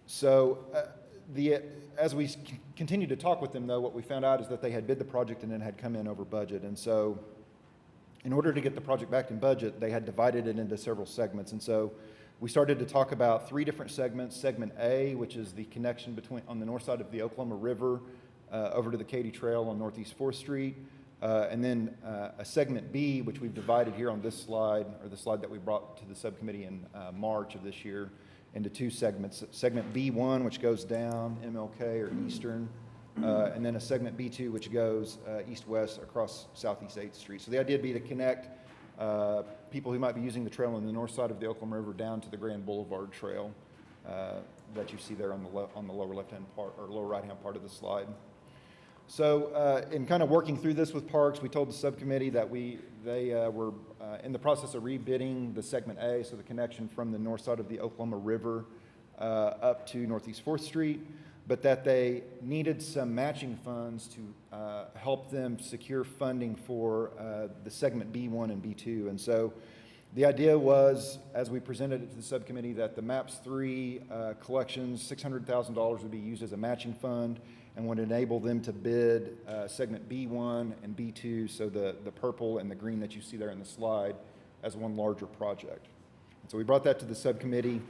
I: So as we continued to talk with them, though, what we found out is that they had bid the project and then had come in over budget. And so in order to get the project back in budget, they had divided it into several segments. And so we started to talk about 3 different segments. Segment A, which is the connection on the north side of the Oklahoma River over to the Katy Trail on Northeast 4th Street. And then a segment B, which we've divided here on this slide, or the slide that we brought to the subcommittee in March of this year, into 2 segments. Segment B1, which goes down MLK or Eastern, and then a segment B2, which goes east-west across Southeast 8th Street. So the idea would be to connect people who might be using the trail on the north side of the Oklahoma River down to the Grand Boulevard Trail that you see there on the lower left-hand part, or lower right-hand part of the slide. So in kind of working through this with Parks, we told the subcommittee that they were in the process of rebidding the segment A, so the connection from the north side of the Oklahoma River up to Northeast 4th Street, but that they needed some matching funds to help them secure funding for the segment B1 and B2. And so the idea was, as we presented it to the subcommittee, that the MAPS 3 collections, $600,000 would be used as a matching fund and would enable them to bid segment B1 and B2, so the purple and the green that you see there in the slide, as one larger project. And so we brought that to the subcommittee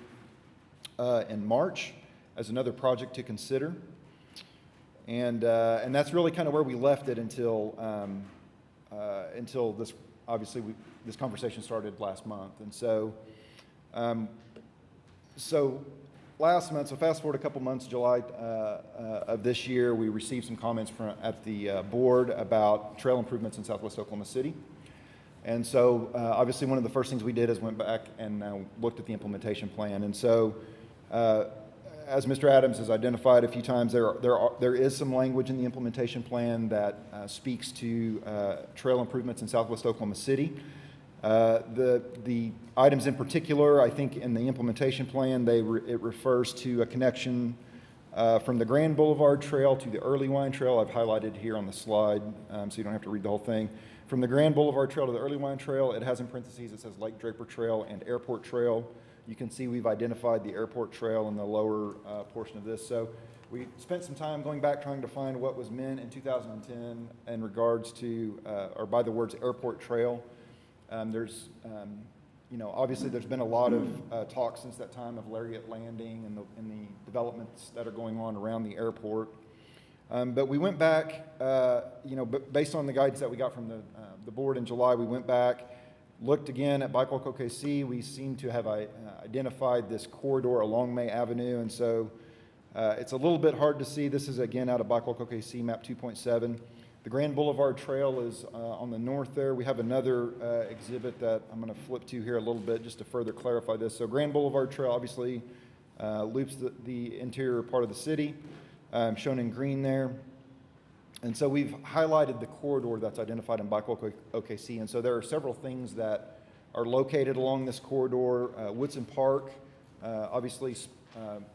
I: in March as another project to consider. And that's really kind of where we left it until this, obviously, this conversation started last month. And so, last month, so fast forward a couple months, July of this year, we received some comments at the board about trail improvements in Southwest Oklahoma City. And so obviously one of the first things we did is went back and looked at the implementation plan. And so as Mr. Adams has identified a few times, there is some language in the implementation plan that speaks to trail improvements in Southwest Oklahoma City. The items in particular, I think in the implementation plan, it refers to a connection from the Grand Boulevard Trail to the Early Wine Trail. I've highlighted here on the slide, so you don't have to read the whole thing. From the Grand Boulevard Trail to the Early Wine Trail, it has in parentheses, it says Lake Draper Trail and Airport Trail. You can see we've identified the Airport Trail in the lower portion of this. So we spent some time going back trying to find what was meant in 2010 in regards to, or by the words Airport Trail. There's Obviously, there's been a lot of talk since that time of Lariat Landing and the developments that are going on around the airport. But we went back, based on the guidance that we got from the board in July, we went back, looked again at Bike Walk OKC. We seem to have identified this corridor along May Avenue, and so it's a little bit hard to see. This is again out of Bike Walk OKC, map 2.7. The Grand Boulevard Trail is on the north there. We have another exhibit that I'm going to flip to here a little bit just to further clarify this. So Grand Boulevard Trail obviously loops the interior part of the city, shown in green there. And so we've highlighted the corridor that's identified in Bike Walk OKC. And so there are several things that are located along this corridor. Woodson Park obviously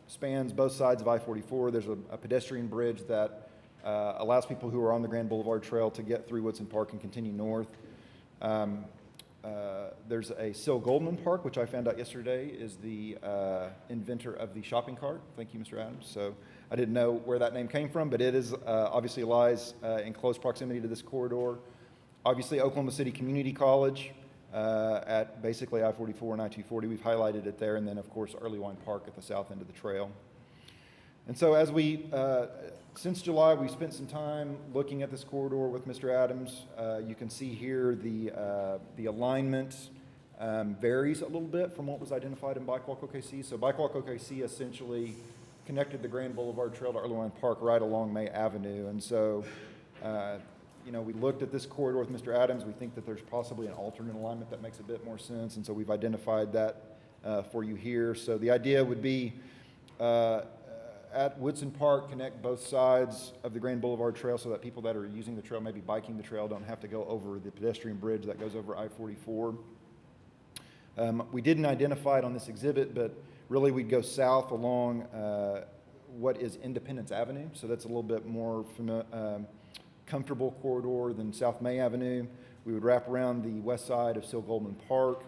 I: spans both sides of I-44. There's a pedestrian bridge that allows people who are on the Grand Boulevard Trail to get through Woodson Park and continue north. There's a Syl Goldman Park, which I found out yesterday is the inventor of the shopping cart. Thank you, Mr. Adams. So I didn't know where that name came from, but it is obviously lies in close proximity to this corridor. Obviously, Oklahoma City Community College at basically I-44 and I-240. We've highlighted it there. And then, of course, Earlywine Park at the south end of the trail. And so as we, since July, we spent some time looking at this corridor with Mr. Adams. You can see here the alignment varies a little bit from what was identified in Bike Walk OKC. So Bike Walk OKC essentially connected the Grand Boulevard Trail to Earlywine Park right along May Avenue. And so, we looked at this corridor with Mr. Adams. We think that there's possibly an alternate alignment that makes a bit more sense. And so we've identified that for you here. So the idea would be at Woodson Park, connect both sides of the Grand Boulevard Trail so that people that are using the trail, maybe biking the trail, don't have to go over the pedestrian bridge that goes over I-44. We didn't identify it on this exhibit, but really we'd go south along what is Independence Avenue. So that's a little bit more comfortable corridor than South May Avenue. We would wrap around the west side of Syl Goldman Park,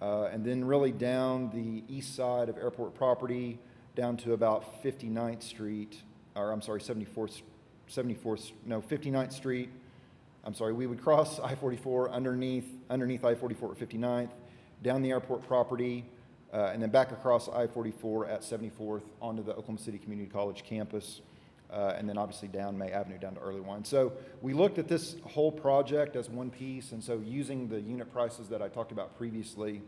I: and then really down the east side of airport property, down to about 59th Street, or I'm sorry, 59th Street. I'm sorry, we would cross I-44 underneath I-44 at 59th, down the airport property, and then back across I-44 at 74th onto the Oklahoma City Community College campus, and then obviously down May Avenue down to Earlywine. So we looked at this whole project as one piece, and so using the unit prices that I talked about previously,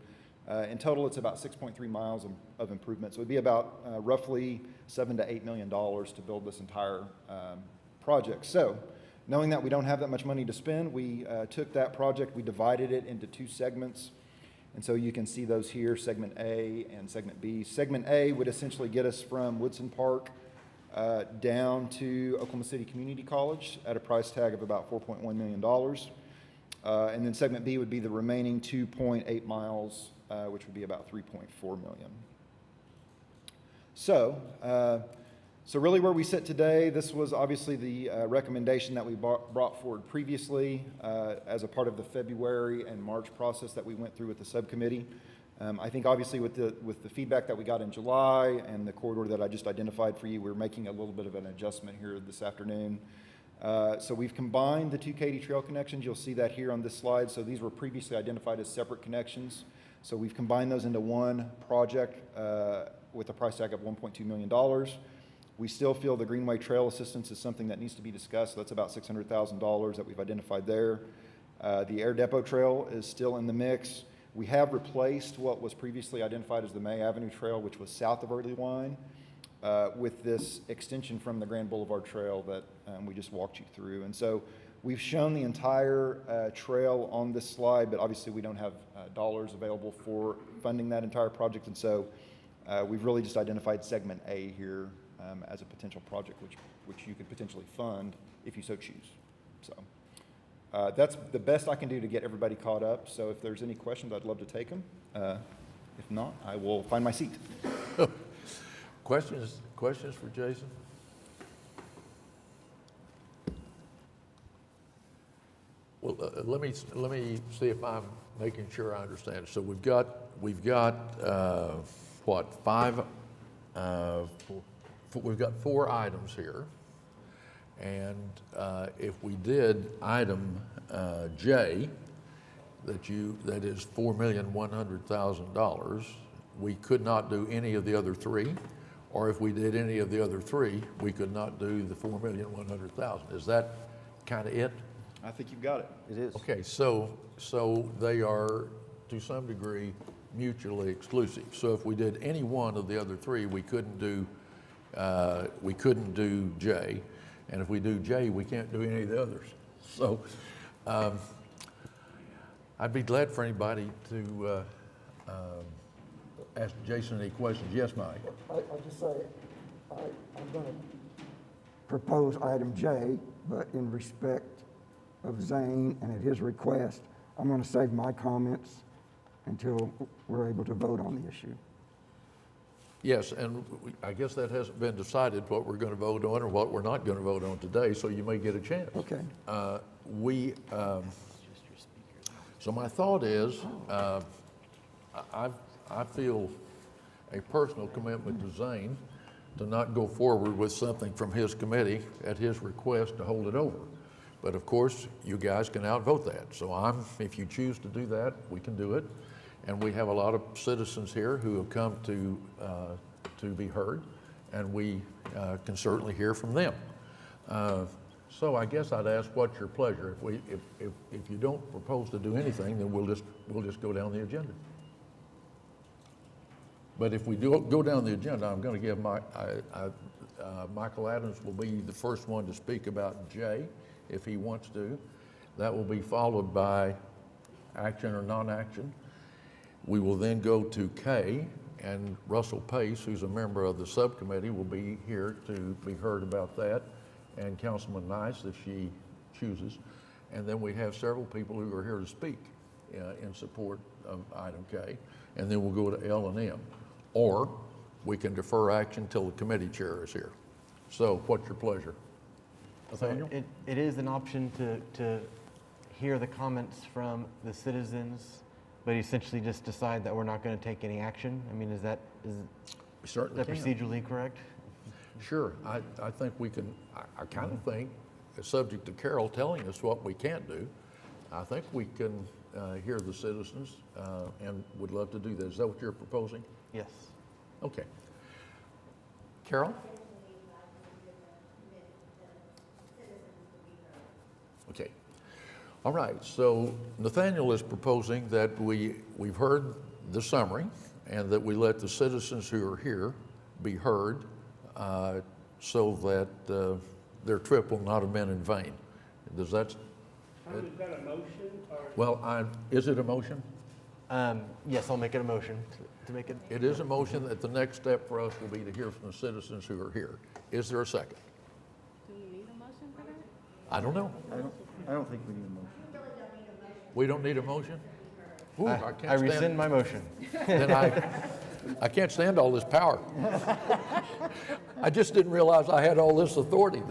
I: in total, it's about 6.3 miles of improvement. So it'd be about roughly $7 to $8 million to build this entire project. So knowing that we don't have that much money to spend, we took that project, we divided it into two segments. And so you can see those here, Segment A and Segment B. Segment A would essentially get us from Woodson Park down to Oklahoma City Community College at a price tag of about $4.1 million. And then Segment B would be the remaining 2.8 miles, which would be about $3.4 million. So really where we sit today, this was obviously the recommendation that we brought forward previously as a part of the February and March process that we went through with the subcommittee. I think obviously with the feedback that we got in July and the corridor that I just identified for you, we're making a little bit of an adjustment here this afternoon. So we've combined the two Katy Trail connections. You'll see that here on this slide. So these were previously identified as separate connections. So we've combined those into one project with a price tag of $1.2 million. We still feel the Greenway Trail assistance is something that needs to be discussed. So that's about $600,000 that we've identified there. The Air Depot Trail is still in the mix. We have replaced what was previously identified as the May Avenue Trail, which was south of Earlywine, with this extension from the Grand Boulevard Trail that we just walked you through. And so we've shown the entire trail on this slide, but obviously we don't have dollars available for funding that entire project. And so we've really just identified Segment A here as a potential project which you could potentially fund if you so choose. So that's the best I can do to get everybody caught up. So if there's any questions, I'd love to take them. If not, I will find my seat.
A: Questions for Jason? Well, let me see if I'm making sure I understand. So we've got what, we've got 4 items here, and if we did item J, that is $4,100,000, we could not do any of the other three, or if we did any of the other three, we could not do the $4,100,000. Is that kind of it?
I: I think you've got it.
F: It is.
A: Okay, so they are, to some degree, mutually exclusive. So if we did any one of the other three, we couldn't do J, and if we do J, we can't do any of the others. So I'd be glad for anybody to ask Jason any questions. Yes, Mike?
H: I'll just say, I'm going to propose item J, but in respect of Zane and at his request, I'm going to save my comments until we're able to vote on the issue.
A: Yes, and I guess that hasn't been decided what we're going to vote on or what we're not going to vote on today, so you may get a chance.
H: Okay.
A: So my thought is, I feel a personal commitment to Zane to not go forward with something from his committee at his request to hold it over. But of course, you guys can outvote that. So if you choose to do that, we can do it. And we have a lot of citizens here who have come to be heard, and we can certainly hear from them. So I guess I'd ask, what's your pleasure? If you don't propose to do anything, then we'll just go down the agenda. But if we do go down the agenda, I'm going to give Michael Adams will be the first one to speak about J, if he wants to. That will be followed by action or non-action. We will then go to K, and Russell Pace, who's a member of the subcommittee, will be here to be heard about that, and Councilman Nice, if she chooses. And then we have several people who are here to speak in support of item K, and then we'll go to L and M. Or we can defer action till the committee chair is here. So what's your pleasure? Nathaniel?
D: It is an option to hear the comments from the citizens, but essentially just decide that we're not going to take any action. I mean, is that
A: We certainly can.
D: procedurally correct?
A: Sure, I think we can, I kind of think, subject to Carol telling us what we can't do, I think we can hear the citizens and would love to do that. Is that what you're proposing?
D: Yes.
A: Okay. Carol? Okay. All right, so Nathaniel is proposing that we've heard the summary and that we let the citizens who are here be heard so that their trip will not have been in vain. Does that?
E: Is that a motion or?
A: Well, is it a motion?
D: Yes, I'll make it a motion to make it.
A: It is a motion that the next step for us will be to hear from the citizens who are here. Is there a second?
C: Do you need a motion for that?
A: I don't know.
F: I don't think we need a motion.
A: We don't need a motion? Ooh,
D: I
A: can't
D: rescind
A: stand,
D: my motion.
A: then I can't stand all this power. I just didn't realize I had all this authority.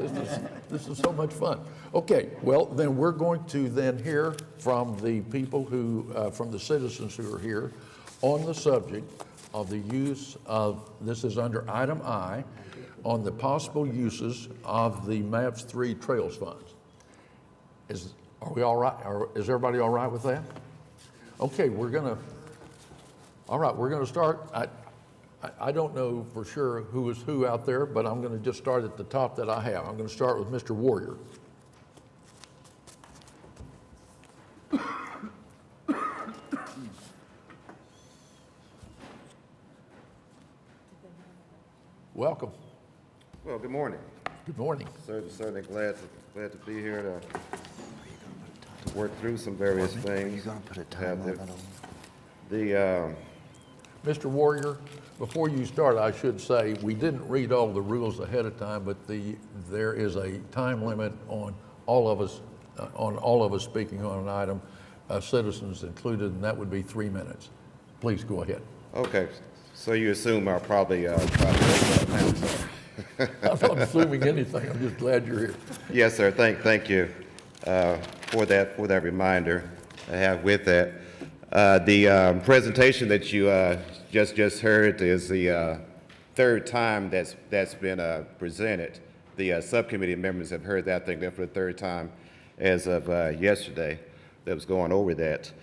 A: This is so much fun. Okay, well, then we're going to then hear from the people who, from the citizens who are here on the subject of the use of, this is under item I, on the possible uses of the MAPS 3 Trails funds. Are we all right? Is everybody all right with that? Okay, we're gonna start. I don't know for sure who is who out there, but I'm gonna just start at the top that I have. I'm gonna start with Mr. Warrior. Welcome.
G: Well, good morning.
A: Good morning.
G: Certainly glad to be here to work through some various things.
A: Mr. Warrior, before you start, I should say, we didn't read all the rules ahead of time, but there is a time limit on all of us speaking on an item, citizens included, and that would be 3 minutes. Please go ahead.
G: Okay, so you assume I'll probably try to make that now, sir.
A: I'm not assuming anything. I'm just glad you're here.
G: Yes, sir. Thank you for that reminder I have with that. The presentation that you just heard is the third time that's been presented. The subcommittee members have heard that, I think, that for the third time as of yesterday that was going over that.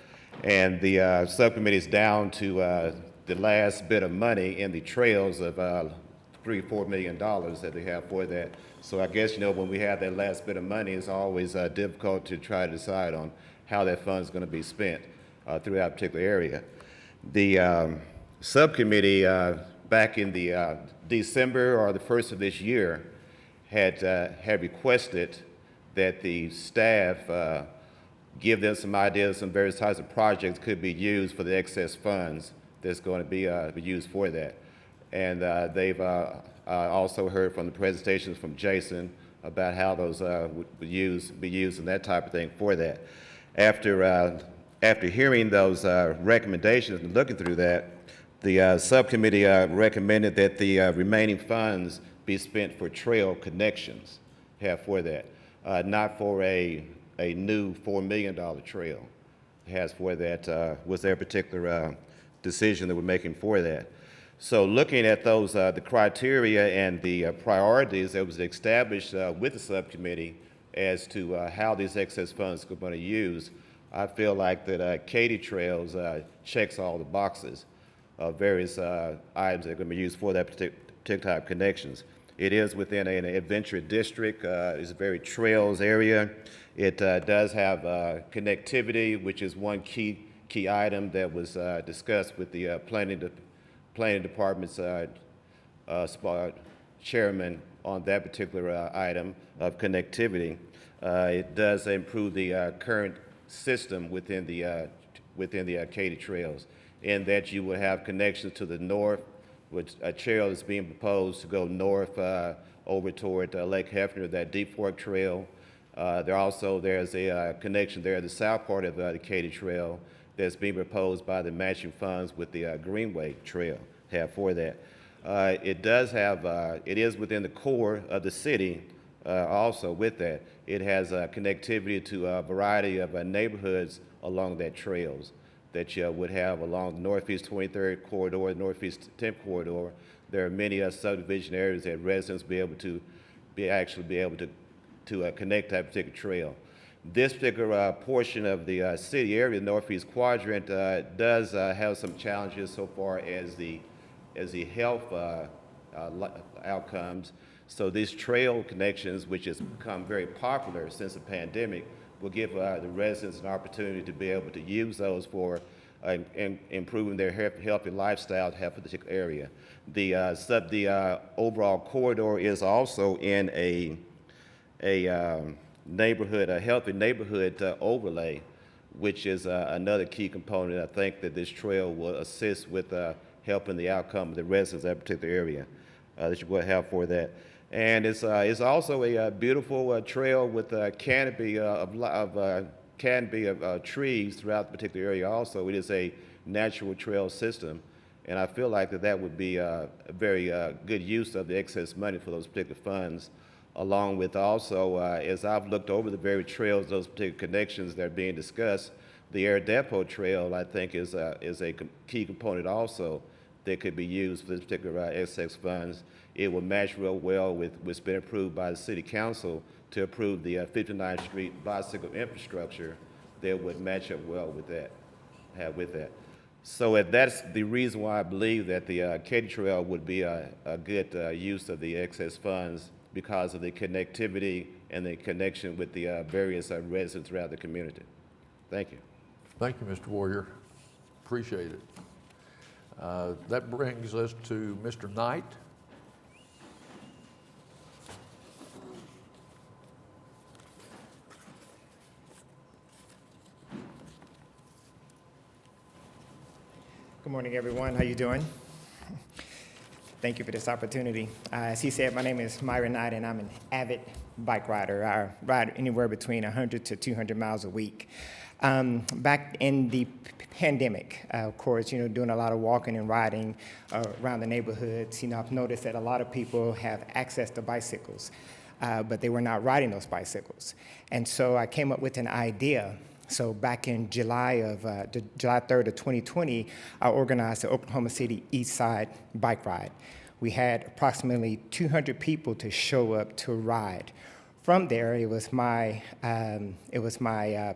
G: And the subcommittee is down to the last bit of money in the trails of $3-4 million that they have for that. So I guess, when we have that last bit of money, it's always difficult to try to decide on how that fund is going to be spent throughout a particular area. The subcommittee back in the December or the first of this year had requested that the staff give them some ideas, some various types of projects could be used for the excess funds that's going to be used for that. And they've also heard from the presentations from Jason about how those would be used and that type of thing for that. After hearing those recommendations and looking through that, the subcommittee recommended that the remaining funds be spent for trail connections, for that, not for a new $4 million trail. For that was their particular decision that we're making for that. So looking at those, the criteria and the priorities that was established with the subcommittee as to how these excess funds are going to use, I feel like that Katy Trails checks all the boxes of various items that are going to be used for that particular type of connections. It is within an adventure district. It's a very trails area. It does have connectivity, which is one key item that was discussed with the planning department's chairman on that particular item of connectivity. It does improve the current system within the Katy Trails, in that you will have connections to the north, which a trail is being proposed to go north over toward Lake Hefner, that Deep Fork Trail. There's a connection there, the south part of the Katy Trail, that's being proposed by the matching funds with the Greenway Trail for that. It is within the core of the city also with that. It has connectivity to a variety of neighborhoods along that trails that you would have along the Northeast 23rd corridor, Northeast 10th corridor. There are many subdivision areas that residents be able to connect that particular trail. This particular portion of the city area, the Northeast Quadrant, does have some challenges so far as the health outcomes. So these trail connections, which has become very popular since the pandemic, will give the residents an opportunity to be able to use those for improving their healthy lifestyle to have a particular area. The overall corridor is also in a healthy neighborhood overlay, which is another key component. I think that this trail will assist with helping the outcome of the residents of that particular area that you will have for that. And it's also a beautiful trail with a canopy of trees throughout the particular area. Also, it is a natural trail system, and I feel like that would be a very good use of the excess money for those particular funds. Along with also, as I've looked over the various trails, those particular connections that are being discussed, the Air Depot Trail, I think, is a key component also that could be used for this particular excess funds. It will match real well with what's been approved by the City Council to approve the 59th Street bicycle infrastructure that would match up well with that. So that's the reason why I believe that the Katy Trail would be a good use of the excess funds, because of the connectivity and the connection with the various residents throughout the community. Thank you.
A: Thank you, Mr. Warrior. Appreciate it. That brings us to Mr. Knight.
J: Good morning, everyone. How you doing? Thank you for this opportunity. As he said, my name is Myra Knight, and I'm an avid bike rider. I ride anywhere between 100 to 200 miles a week. Back in the pandemic, of course, doing a lot of walking and riding around the neighborhoods, I've noticed that a lot of people have access to bicycles, but they were not riding those bicycles. And so I came up with an idea. So back in July 3rd of 2020, I organized the Oklahoma City Eastside bike ride. We had approximately 200 people to show up to ride from there, it was my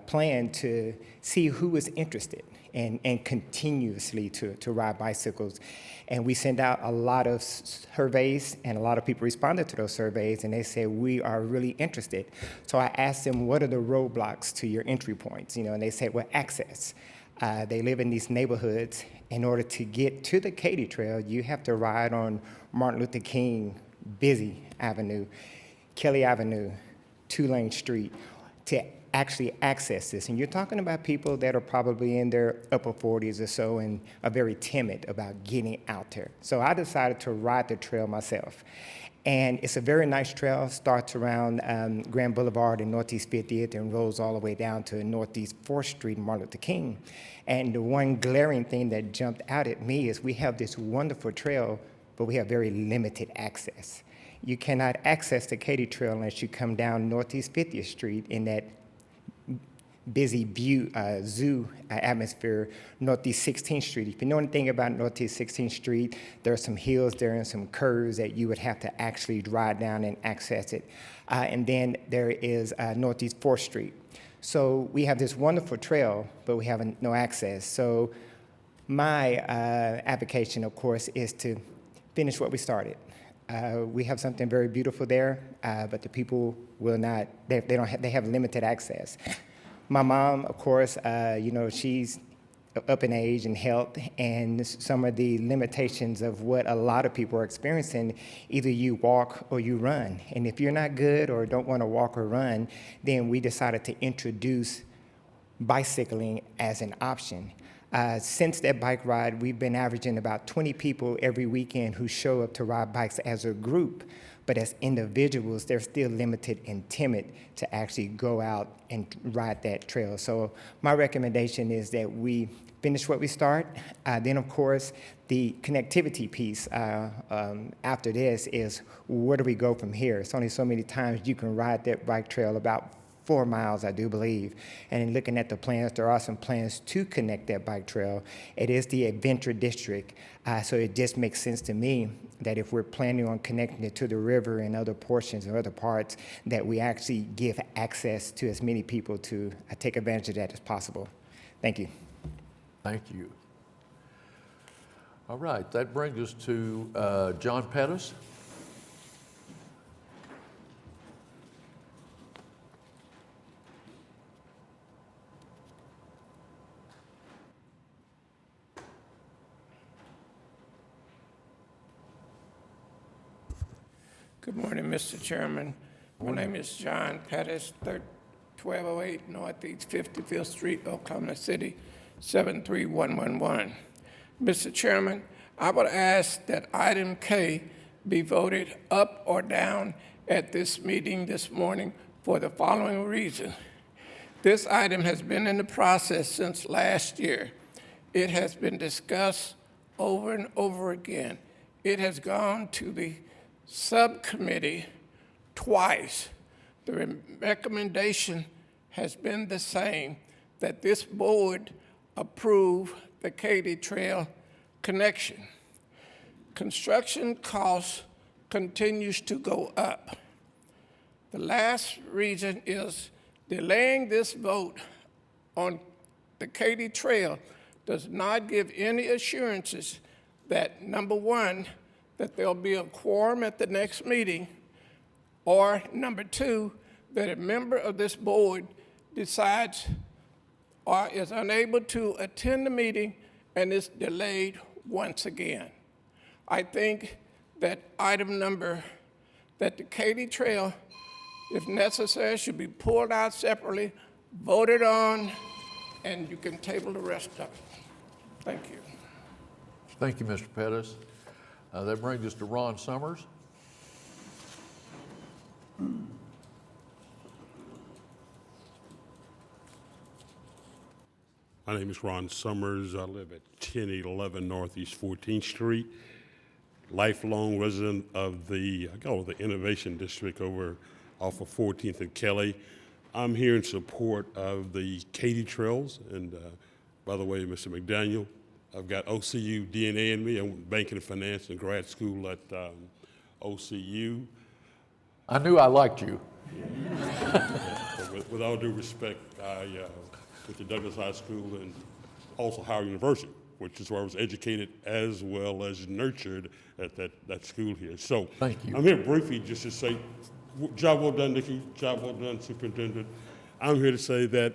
J: plan to see who was interested and continuously to ride bicycles. And we sent out a lot of surveys, and a lot of people responded to those surveys, and they said, we are really interested. So I asked them, what are the roadblocks to your entry points? And they said, well, access. They live in these neighborhoods. In order to get to the Katy Trail, you have to ride on Martin Luther King, Busy Avenue, Kelly Avenue, 2-lane street to actually access this. And you're talking about people that are probably in their upper 40s or so and are very timid about getting out there. So I decided to ride the trail myself. And it's a very nice trail. Starts around Grand Boulevard and Northeast 50th and rolls all the way down to Northeast 4th Street and Martin Luther King. And the one glaring thing that jumped out at me is we have this wonderful trail, but we have very limited access. You cannot access the Katy Trail unless you come down Northeast 50th Street in that busy zoo atmosphere, Northeast 16th Street. If you know anything about Northeast 16th Street, there are some hills there and some curves that you would have to actually ride down and access it. And then there is Northeast 4th Street. So we have this wonderful trail, but we have no access. So my application, of course, is to finish what we started. We have something very beautiful there, but the people will not, they have limited access. My mom, of course, she's up in age and health, and some of the limitations of what a lot of people are experiencing, either you walk or you run. And if you're not good or don't want to walk or run, then we decided to introduce bicycling as an option. Since that bike ride, we've been averaging about 20 people every weekend who show up to ride bikes as a group. But as individuals, they're still limited and timid to actually go out and ride that trail. So my recommendation is that we finish what we start. Then, of course, the connectivity piece after this is where do we go from here? It's only so many times you can ride that bike trail, about 4 miles, I do believe. And in looking at the plans, there are some plans to connect that bike trail. It is the adventure district, so it just makes sense to me that if we're planning on connecting it to the river and other portions or other parts, that we actually give access to as many people to take advantage of that as possible. Thank you.
A: Thank you. All right, that brings us to John Pettis.
K: Good morning, Mr. Chairman. My name is John Pettis, 1208 Northeast 55th Street, Oklahoma City, 73111. Mr. Chairman, I would ask that item K be voted up or down at this meeting this morning for the following reason. This item has been in the process since last year. It has been discussed over and over again. It has gone to the subcommittee twice. The recommendation has been the same, that this board approve the Katy Trail connection. Construction costs continues to go up. The last reason is delaying this vote on the Katy Trail does not give any assurances that, number one, that there'll be a quorum at the next meeting, or number two, that a member of this board decides or is unable to attend the meeting and is delayed once again. I think that that the Katy Trail, if necessary, should be pulled out separately, voted on, and you can table the rest of it. Thank you.
A: Thank you, Mr. Pettis. That brings us to Ron Summers.
L: My name is Ron Summers. I live at 1011 Northeast 14th Street. Lifelong resident of the Innovation District over off of 14th and Kelly. I'm here in support of the Katy Trails. And by the way, Mr. McDaniel, I've got OCU DNA in me. I went banking and finance and grad school at OCU.
A: I knew I liked you.
L: With all due respect, I went to Douglas High School and also Howard University, which is where I was educated as well as nurtured at that school here. So
A: Thank you.
L: I'm here briefly just to say, job well done, Nikki, job well done, Superintendent. I'm here to say that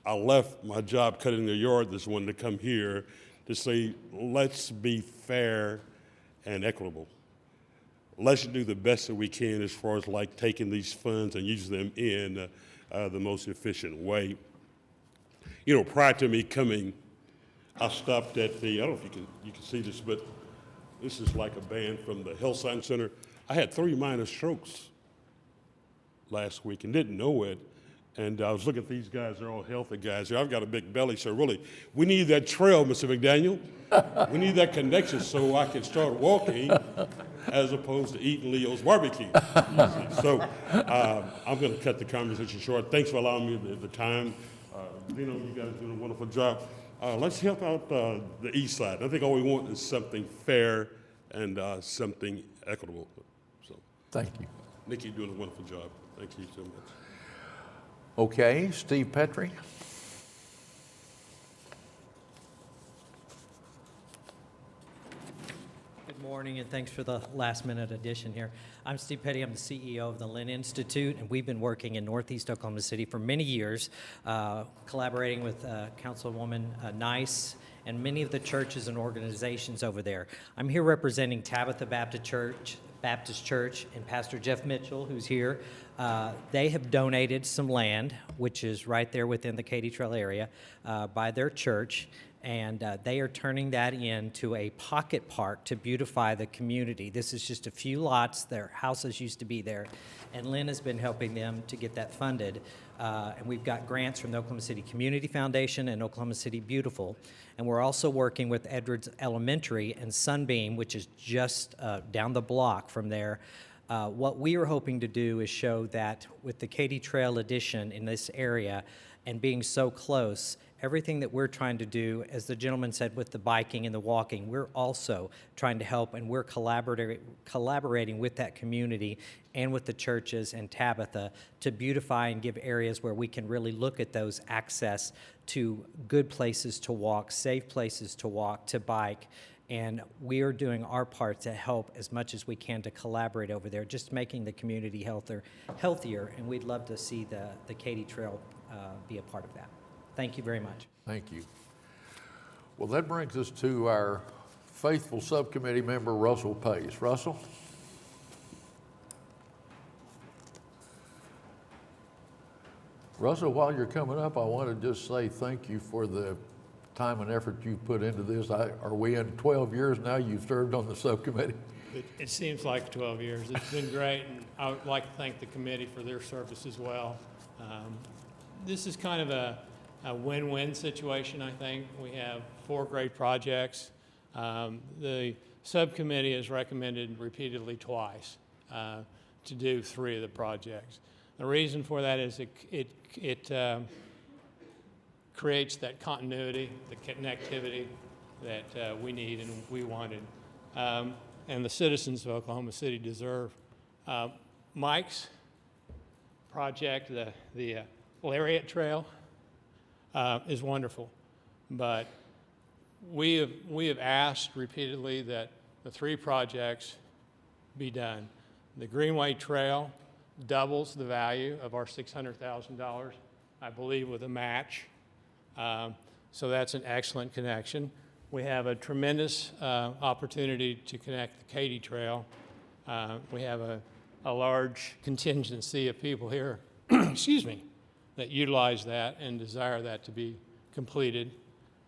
L: I left my job cutting the yard this one to come here to say, let's be fair and equitable. Let's do the best that we can as far as like taking these funds and using them in the most efficient way. You know, prior to me coming, I stopped at the, I don't know if you can see this, but this is like a band from the Health Science Center. I had 3 minor strokes last week and didn't know it. And I was looking at these guys, they're all healthy guys. I've got a big belly, so really, we need that trail, Mr. McDaniel. We need that connection so I can start walking as opposed to eating Leo's barbecue. So I'm going to cut the conversation short. Thanks for allowing me the time. Dino, you guys are doing a wonderful job. Let's help out the east side. I think all we want is something fair and something equitable. So,
A: Thank you.
L: Nikki, doing a wonderful job. Thank you so much.
A: Okay, Steve Petrie.
M: Good morning, and thanks for the last-minute addition here. I'm Steve Petty. I'm the CEO of the Lynn Institute, and we've been working in Northeast Oklahoma City for many years, collaborating with Councilwoman Nice and many of the churches and organizations over there. I'm here representing Tabitha Baptist Church, and Pastor Jeff Mitchell, who's here. They have donated some land, which is right there within the Katy Trail area, by their church, and they are turning that into a pocket park to beautify the community. This is just a few lots. Their houses used to be there, and Lynn has been helping them to get that funded. And we've got grants from the Oklahoma City Community Foundation and Oklahoma City Beautiful. And we're also working with Edwards Elementary and Sunbeam, which is just down the block from there. What we are hoping to do is show that with the Katy Trail addition in this area and being so close, everything that we're trying to do, as the gentleman said, with the biking and the walking, we're also trying to help, and we're collaborating with that community and with the churches and Tabitha to beautify and give areas where we can really look at those access to good places to walk, safe places to walk, to bike. And we are doing our part to help as much as we can to collaborate over there, just making the community healthier, and we'd love to see the Katy Trail be a part of that. Thank you very much.
A: Thank you. Well, that brings us to our faithful subcommittee member, Russell Pace. Russell? Russell, while you're coming up, I want to just say thank you for the time and effort you've put into this. Are we in 12 years now you've served on the subcommittee?
N: It seems like 12 years. It's been great, and I would like to thank the committee for their service as well. This is kind of a win-win situation, I think. We have 4 great projects. The subcommittee has recommended repeatedly twice to do 3 of the projects. The reason for that is it creates that continuity, the connectivity that we need and we wanted, and the citizens of Oklahoma City deserve. Mike's project, the Lariat Trail, is wonderful, but we have asked repeatedly that the 3 projects be done. The Greenway Trail doubles the value of our $600,000, I believe, with a match. So that's an excellent connection. We have a tremendous opportunity to connect the Katy Trail. We have a large contingency of people here, excuse me, that utilize that and desire that to be completed.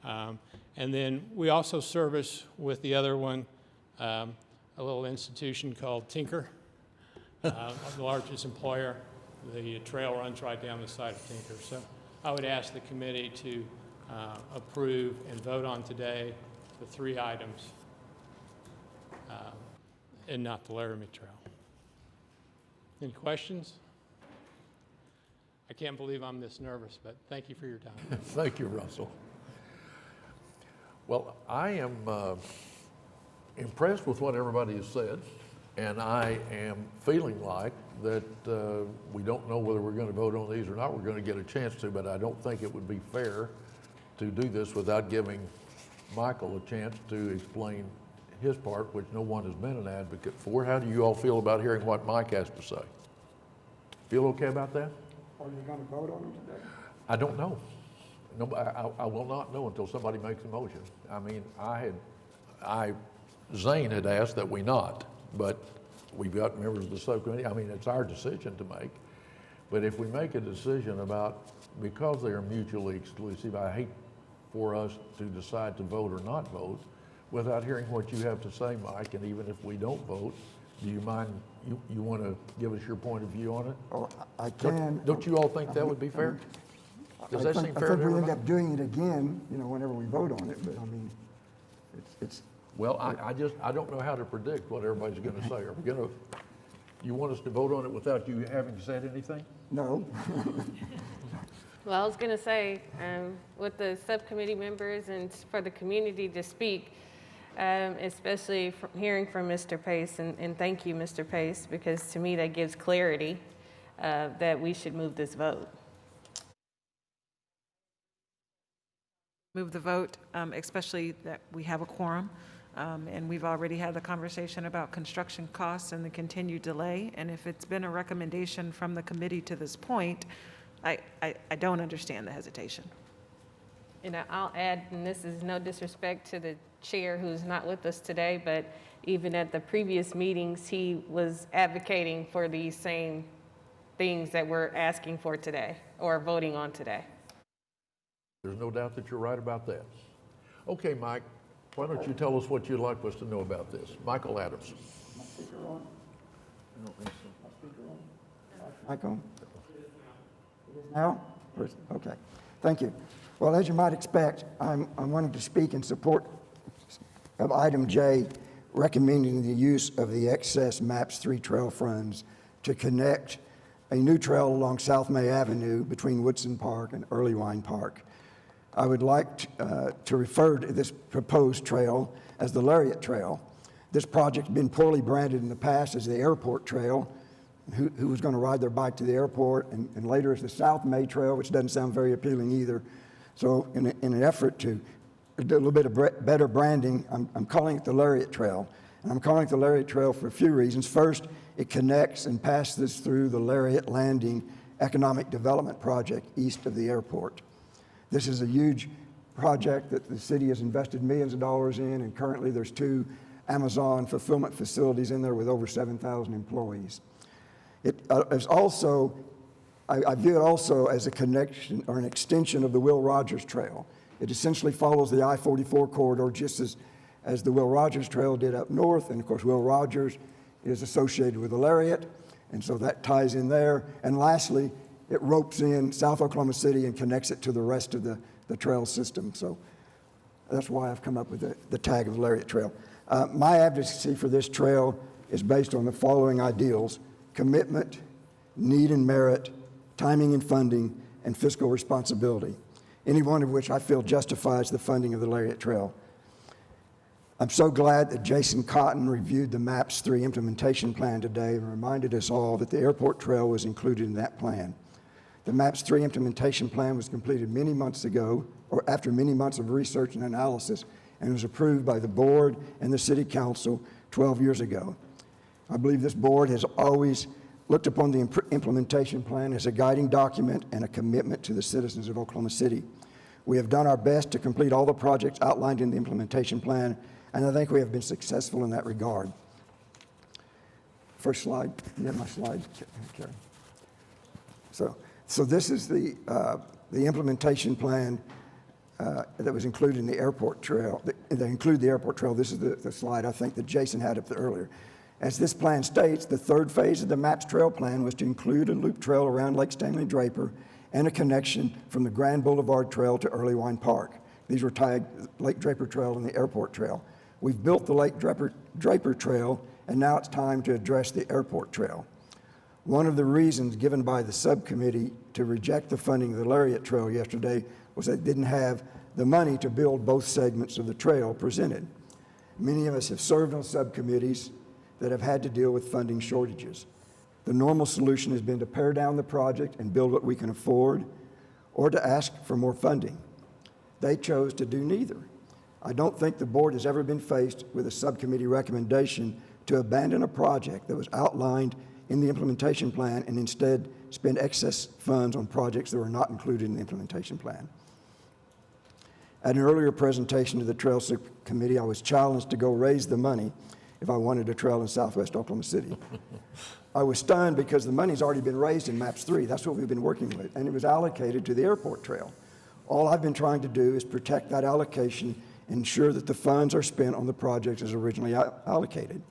N: And then we also service with the other one a little institution called Tinker, the largest employer. The trail runs right down the side of Tinker. So I would ask the committee to approve and vote on today the 3 items and not the Laramie Trail. Any questions? I can't believe I'm this nervous, but thank you for your time.
A: Thank you, Russell. Well, I am impressed with what everybody has said, And I am feeling like that we don't know whether we're going to vote on these or not. We're going to get a chance to, but I don't think it would be fair to do this without giving Michael a chance to explain his part, which no one has been an advocate for. How do you all feel about hearing what Mike has to say? Feel okay about that?
H: Are you going to vote on them today?
A: I don't know. No, I will not know until somebody makes a motion. I mean, Zane had asked that we not, but we've got members of the subcommittee. I mean, it's our decision to make. But if we make a decision about, because they are mutually exclusive, I hate for us to decide to vote or not vote without hearing what you have to say, Mike. And even if we don't vote, do you mind, you want to give us your point of view on it?
H: Oh, I can.
A: Don't you all think that would be fair? Does that seem fair to
H: I think we end
A: everybody?
H: up doing it again, whenever we vote on it, but I mean, it's.
A: Well, I don't know how to predict what everybody's going to say. Are we going to, you want us to vote on it without you having said anything?
H: No.
C: Well, I was going to say, with the subcommittee members and for the community to speak, especially from hearing from Mr. Pace, and thank you, Mr. Pace, because to me that gives clarity that we should move this vote.
O: Move the vote, especially that we have a quorum, and we've already had the conversation about construction costs and the continued delay, and if it's been a recommendation from the committee to this point, I don't understand the hesitation.
C: And I'll add, and this is no disrespect to the chair who's not with us today, but even at the previous meetings, he was advocating for these same things that we're asking for today or voting on today.
A: There's no doubt that you're right about that. Okay, Mike, why don't you tell us what you'd like us to know about this? Michael Adams.
H: Mic on? Now? Okay, thank you. Well, as you might expect, I'm wanting to speak in support of item J, recommending the use of the excess MAPS 3 trail funds to connect a new trail along South May Avenue between Woodson Park and Earlywine Park. I would like to refer to this proposed trail as the Lariat Trail. This project's been poorly branded in the past as the Airport Trail, who was going to ride their bike to the airport, and later as the South May Trail, which doesn't sound very appealing either. So in an effort to do a little bit of better branding, I'm calling it the Lariat Trail. And I'm calling it the Lariat Trail for a few reasons. First, it connects and passes through the Lariat Landing Economic Development Project east of the airport. This is a huge project that the city has invested millions of dollars in, and currently there's 2 Amazon fulfillment facilities in there with over 7,000 employees. It is also, I view it also as a connection or an extension of the Will Rogers Trail. It essentially follows the I-44 corridor just as the Will Rogers Trail did up north, and of course Will Rogers is associated with the Lariat, and so that ties in there. And lastly, it ropes in South Oklahoma City and connects it to the rest of the trail system. So that's why I've come up with the tag of Lariat Trail. My advocacy for this trail is based on the following ideals: commitment, need and merit, timing and funding, and fiscal responsibility, any one of which I feel justifies the funding of the Lariat Trail. I'm so glad that Jason Cotton reviewed the MAPS 3 implementation plan today and reminded us all that the airport trail was included in that plan. The MAPS 3 implementation plan was completed many months ago, or after many months of research and analysis, and was approved by the board and the city council 12 years ago. I believe this board has always looked upon the implementation plan as a guiding document and a commitment to the citizens of Oklahoma City. We have done our best to complete all the projects outlined in the implementation plan, and I think we have been successful in that regard. First slide. You have my slide, Karen. So this is the implementation plan that was included in the airport trail. They include the airport trail. This is the slide I think that Jason had up there earlier. As this plan states, the third phase of the MAPS trail plan was to include a loop trail around Lake Stanley Draper and a connection from the Grand Boulevard Trail to Earlywine Park. These were tagged Lake Draper Trail and the Airport Trail. We've built the Lake Draper Trail, and now it's time to address the Airport Trail. One of the reasons given by the subcommittee to reject the funding of the Lariat Trail yesterday was they didn't have the money to build both segments of the trail presented. Many of us have served on subcommittees that have had to deal with funding shortages. The normal solution has been to pare down the project and build what we can afford, or to ask for more funding. They chose to do neither. I don't think the board has ever been faced with a subcommittee recommendation to abandon a project that was outlined in the implementation plan and instead spend excess funds on projects that were not included in the implementation plan. At an earlier presentation to the Trail Subcommittee, I was challenged to go raise the money if I wanted a trail in southwest Oklahoma City. I was stunned because the money's already been raised in MAPS 3. That's what we've been working with, and it was allocated to the airport trail. All I've been trying to do is protect that allocation and ensure that the funds are spent on the projects as originally allocated.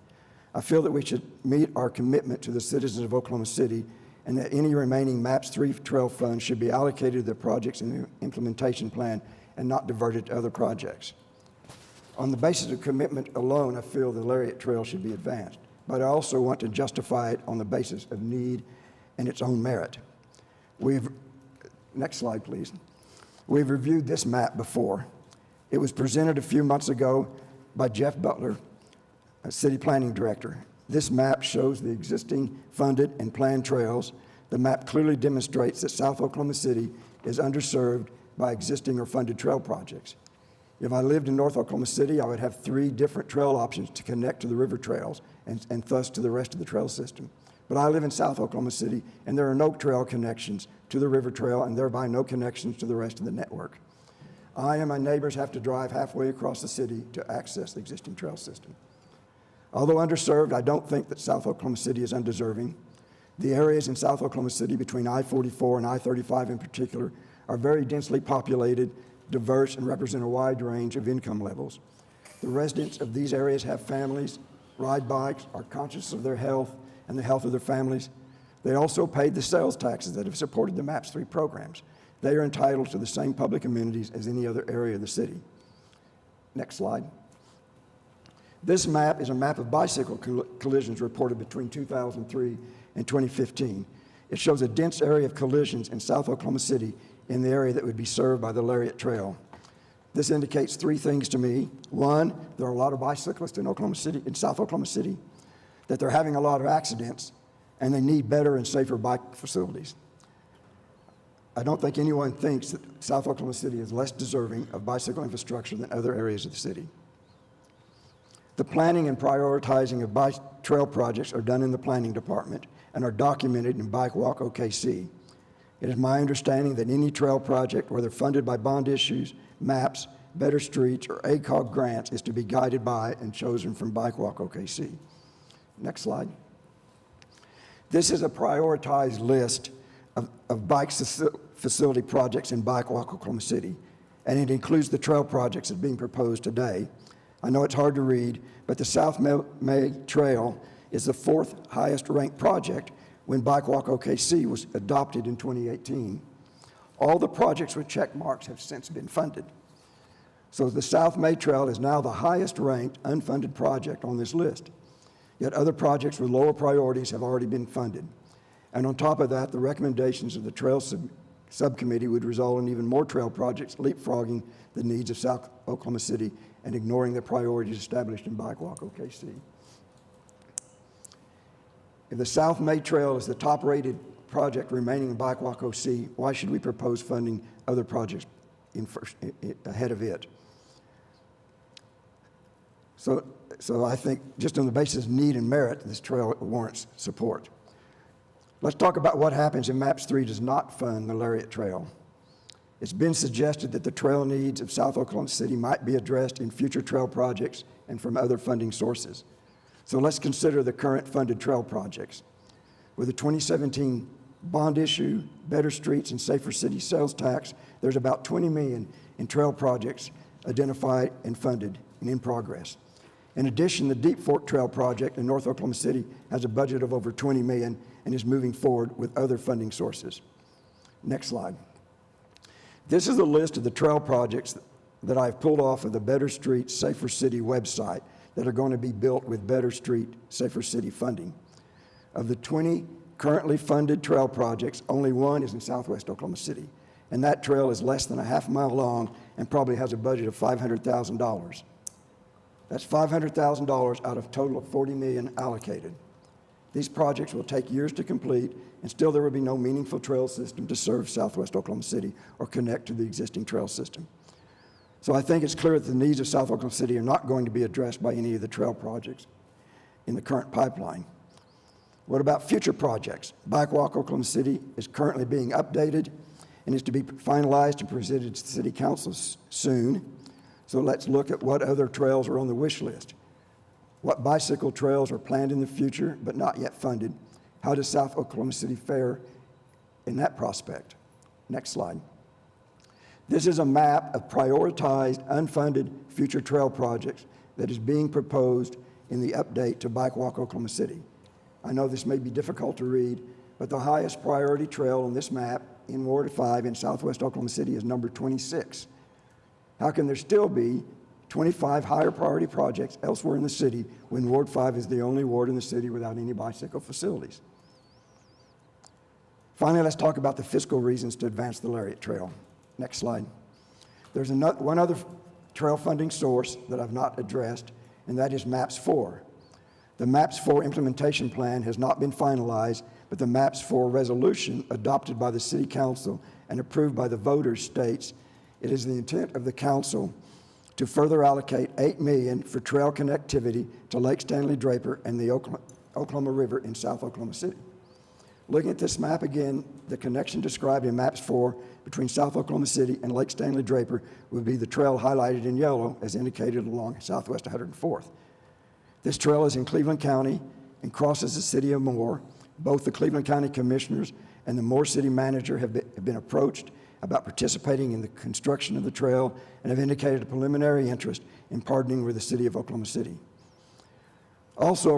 H: I feel that we should meet our commitment to the citizens of Oklahoma City and that any remaining MAPS 3 trail funds should be allocated to the projects in the implementation plan and not diverted to other projects. On the basis of commitment alone, I feel the Lariat Trail should be advanced, but I also want to justify it on the basis of need and its own merit. Next slide, please. We've reviewed this map before. It was presented a few months ago by Jeff Butler, a city planning director. This map shows the existing funded and planned trails. The map clearly demonstrates that South Oklahoma City is underserved by existing or funded trail projects. If I lived in North Oklahoma City, I would have 3 different trail options to connect to the river trails and thus to the rest of the trail system. But I live in South Oklahoma City, and there are no trail connections to the river trail and thereby no connections to the rest of the network. I and my neighbors have to drive halfway across the city to access the existing trail system. Although underserved, I don't think that South Oklahoma City is undeserving. The areas in South Oklahoma City between I-44 and I-35 in particular are very densely populated, diverse, and represent a wide range of income levels. The residents of these areas have families, ride bikes, are conscious of their health and the health of their families. They also paid the sales taxes that have supported the MAPS 3 programs. They are entitled to the same public amenities as any other area of the city. Next slide. This map is a map of bicycle collisions reported between 2003 and 2015. It shows a dense area of collisions in South Oklahoma City in the area that would be served by the Lariat Trail. This indicates 3 things to me. 1, there are a lot of bicyclists in Oklahoma City, in South Oklahoma City, that they're having a lot of accidents, and they need better and safer bike facilities. I don't think anyone thinks that South Oklahoma City is less deserving of bicycle infrastructure than other areas of the city. The planning and prioritizing of bike trail projects are done in the planning department and are documented in Bike Walk OKC. It is my understanding that any trail project, whether funded by bond issues, MAPS, Better Streets, or ACOG grants, is to be guided by and chosen from Bike Walk OKC. Next slide. This is a prioritized list of bike facility projects in Bike Walk Oklahoma City, and it includes the trail projects that are being proposed today. I know it's hard to read, but the South May Trail is the 4th highest ranked project when Bike Walk OKC was adopted in 2018. All the projects with check marks have since been funded. So the South May Trail is now the highest ranked unfunded project on this list. Yet other projects with lower priorities have already been funded. And on top of that, the recommendations of the Trail Subcommittee would result in even more trail projects leapfrogging the needs of South Oklahoma City and ignoring the priorities established in Bike Walk OKC. If the South May Trail is the top-rated project remaining in Bike Walk OC, why should we propose funding other projects ahead of it? So I think just on the basis of need and merit, this trail warrants support. Let's talk about what happens if MAPS 3 does not fund the Lariat Trail. It's been suggested that the trail needs of South Oklahoma City might be addressed in future trail projects and from other funding sources. So let's consider the current funded trail projects. With the 2017 bond issue, Better Streets, and Safer City sales tax, there's about $20 million in trail projects identified and funded and in progress. In addition, the Deep Fork Trail project in North Oklahoma City has a budget of over $20 million and is moving forward with other funding sources. Next slide. This is a list of the trail projects that I've pulled off of the Better Street Safer City website that are going to be built with Better Street Safer City funding. Of the 20 currently funded trail projects, only one is in southwest Oklahoma City, and that trail is less than a half mile long and probably has a budget of $500,000. That's $500,000 out of a total of $40 million allocated. These projects will take years to complete, and still there will be no meaningful trail system to serve southwest Oklahoma City or connect to the existing trail system. So I think it's clear that the needs of South Oklahoma City are not going to be addressed by any of the trail projects in the current pipeline. What about future projects? Bike Walk Oklahoma City is currently being updated and is to be finalized and presented to the City Council soon. So let's look at what other trails are on the wish list. What bicycle trails are planned in the future but not yet funded? How does South Oklahoma City fare in that prospect? Next slide. This is a map of prioritized, unfunded future trail projects that is being proposed in the update to Bike Walk Oklahoma City. I know this may be difficult to read, but the highest priority trail on this map in Ward 5 in southwest Oklahoma City is number 26. How can there still be 25 higher priority projects elsewhere in the city when Ward 5 is the only ward in the city without any bicycle facilities? Finally, let's talk about the fiscal reasons to advance the Lariat Trail. Next slide. There's one other trail funding source that I've not addressed, and that is MAPS 4. The MAPS 4 implementation plan has not been finalized, but the MAPS 4 resolution adopted by the City Council and approved by the voters states it is the intent of the Council to further allocate $8 million for trail connectivity to Lake Stanley Draper and the Oklahoma River in South Oklahoma City. Looking at this map again, the connection described in MAPS 4 between South Oklahoma City and Lake Stanley Draper would be the trail highlighted in yellow as indicated along Southwest 104th. This trail is in Cleveland County and crosses the city of Moore. Both the Cleveland County Commissioners and the Moore City Manager have been approached about participating in the construction of the trail and have indicated a preliminary interest in partnering with the city of Oklahoma City. Also,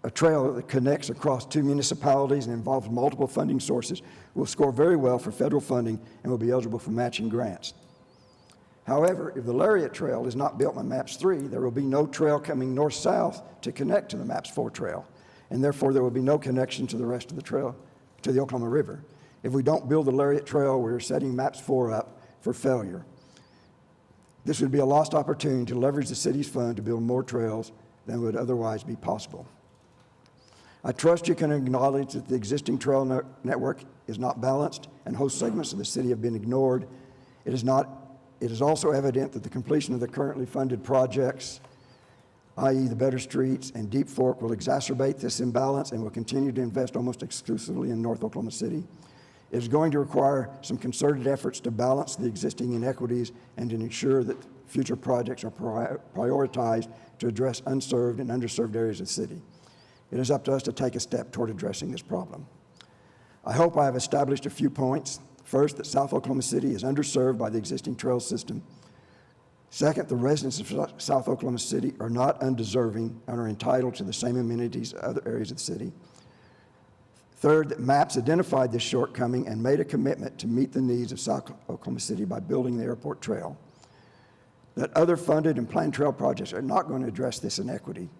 H: a trail that connects across two municipalities and involves multiple funding sources will score very well for federal funding and will be eligible for matching grants. However, if the Lariat Trail is not built by MAPS 3, there will be no trail coming north-south to connect to the MAPS 4 trail, and therefore there will be no connection to the rest of the trail, to the Oklahoma River. If we don't build the Lariat Trail, we're setting MAPS 4 up for failure. This would be a lost opportunity to leverage the city's fund to build more trails than would otherwise be possible. I trust you can acknowledge that the existing trail network is not balanced and whole segments of the city have been ignored. It is also evident that the completion of the currently funded projects, i.e. the Better Streets and Deep Fork, will exacerbate this imbalance and will continue to invest almost exclusively in North Oklahoma City. It is going to require some concerted efforts to balance the existing inequities and to ensure that future projects are prioritized to address unserved and underserved areas of the city. It is up to us to take a step toward addressing this problem. I hope I have established a few points. First, that South Oklahoma City is underserved by the existing trail system. Second, the residents of South Oklahoma City are not undeserving and are entitled to the same amenities as other areas of the city. Third, that MAPS identified this shortcoming and made a commitment to meet the needs of South Oklahoma City by building the airport trail. That other funded and planned trail projects are not going to address this inequity.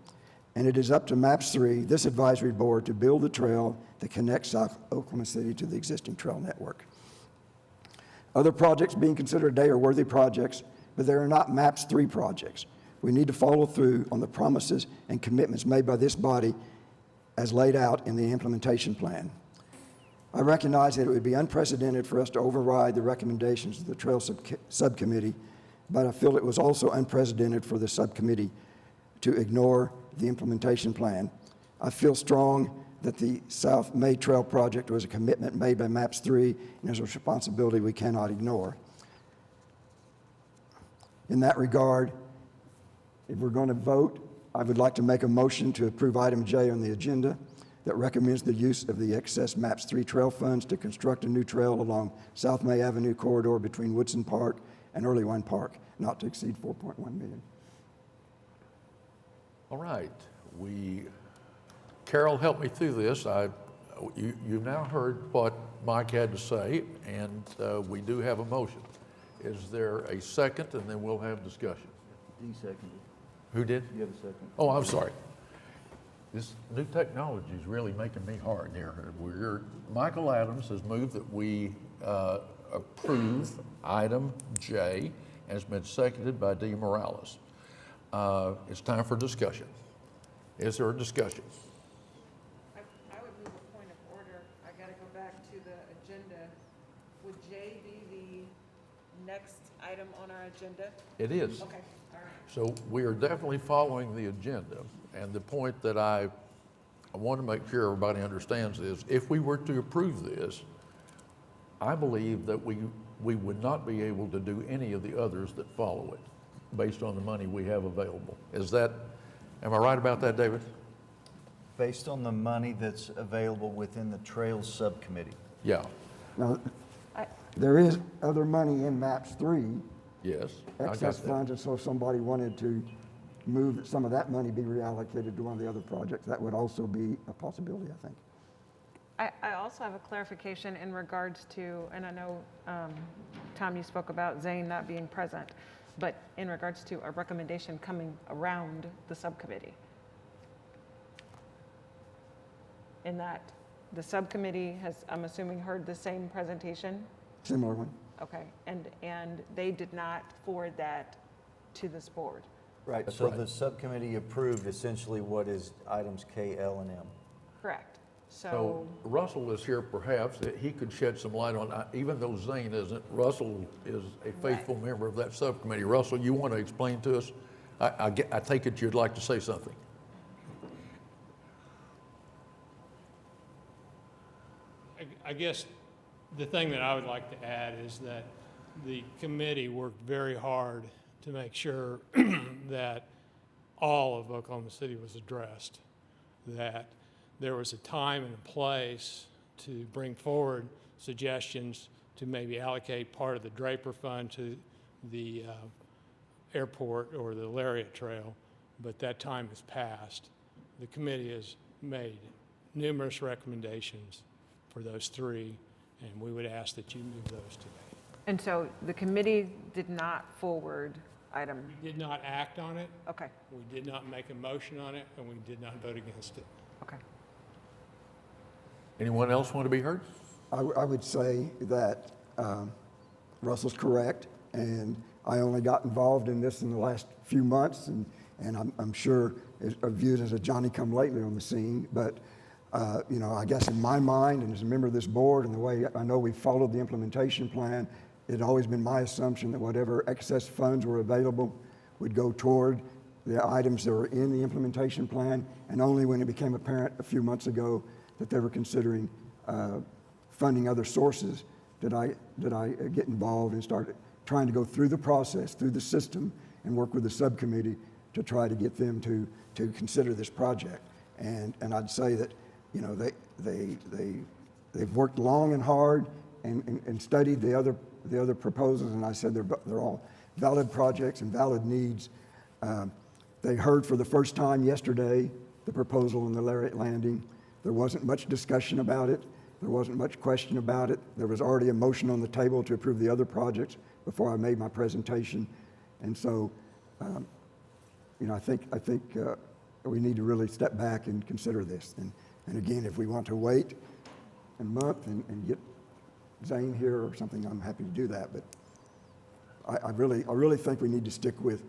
H: And it is up to MAPS 3, this advisory board, to build the trail that connects South Oklahoma City to the existing trail network. Other projects being considered today are worthy projects, but they are not MAPS 3 projects. We need to follow through on the promises and commitments made by this body as laid out in the implementation plan. I recognize that it would be unprecedented for us to override the recommendations of the Trail Subcommittee, but I feel it was also unprecedented for the subcommittee to ignore the implementation plan. I feel strong that the South May Trail project was a commitment made by MAPS 3 and is a responsibility we cannot ignore. In that regard, if we're going to vote, I would like to make a motion to approve item J on the agenda that recommends the use of the excess MAPS 3 trail funds to construct a new trail along South May Avenue corridor between Woodson Park and Earlywine Park, not to exceed $4.1 million.
A: All right. Carol, help me through this. You've now heard what Mike had to say, and we do have a motion. Is there a second, and then we'll have discussion?
F: He seconded.
A: Who did?
F: You have a second.
A: Oh, I'm sorry. This new technology is really making me hard here. Michael Adams has moved that we approve item J, and has been seconded by D. Morales. It's time for discussion. Is there a discussion?
O: I would move a point of order. I got to go back to the agenda. Would J be the next item on our agenda?
A: It is.
O: Okay, all right.
A: So we are definitely following the agenda. And the point that I want to make sure everybody understands is, if we were to approve this, I believe that we would not be able to do any of the others that follow it based on the money we have available. Am I right about that, David?
F: Based on the money that's available within the Trails Subcommittee.
A: Yeah.
H: Now, there is other money in MAPS 3,
A: Yes. I got
H: excess
A: that.
H: funds, and so if somebody wanted to move some of that money be reallocated to one of the other projects, that would also be a possibility, I think.
O: I also have a clarification in regards to, and I know, Tom, you spoke about Zane not being present, but in regards to a recommendation coming around the subcommittee. In that the subcommittee has, I'm assuming, heard the same presentation?
H: Similar one.
O: Okay, and they did not forward that to this board?
F: Right, so the subcommittee approved essentially what is items K, L, and M.
O: Correct.
A: So Russell is here, perhaps, that he could shed some light on, even though Zane isn't, Russell is a faithful member of that subcommittee. Russell, you want to explain to us? I take it you'd like to say something.
N: I guess the thing that I would like to add is that the committee worked very hard to make sure that all of Oklahoma City was addressed, that there was a time and a place to bring forward suggestions to maybe allocate part of the Draper Fund to the airport or the Lariat Trail, but that time has passed. The committee has made numerous recommendations for those three, and we would ask that you move those today.
O: And so the committee did not forward item?
N: We did not act on it.
O: Okay,
N: We did not make a motion on it, and we did not vote against it.
O: okay.
A: Anyone else want to be heard?
H: I would say that Russell's correct, and I only got involved in this in the last few months, and I'm sure is viewed as a Johnny-come-lately on the scene, but you know, I guess in my mind, and as a member of this board, and the way I know we followed the implementation plan, it had always been my assumption that whatever excess funds were available would go toward the items that were in the implementation plan, and only when it became apparent a few months ago that they were considering funding other sources did I get involved and start trying to go through the process, through the system, and work with the subcommittee to try to get them to consider this project. And I'd say that, you know, they've worked long and hard and studied the other proposals, and I said they're all valid projects and valid needs. They heard for the first time yesterday the proposal on the Lariat Landing. There wasn't much discussion about it. There wasn't much question about it. There was already a motion on the table to approve the other projects before I made my presentation. And so, you know, I think we need to really step back and consider this. And again, if we want to wait a month and get Zane here or something, I'm happy to do that. But I really think we need to stick with,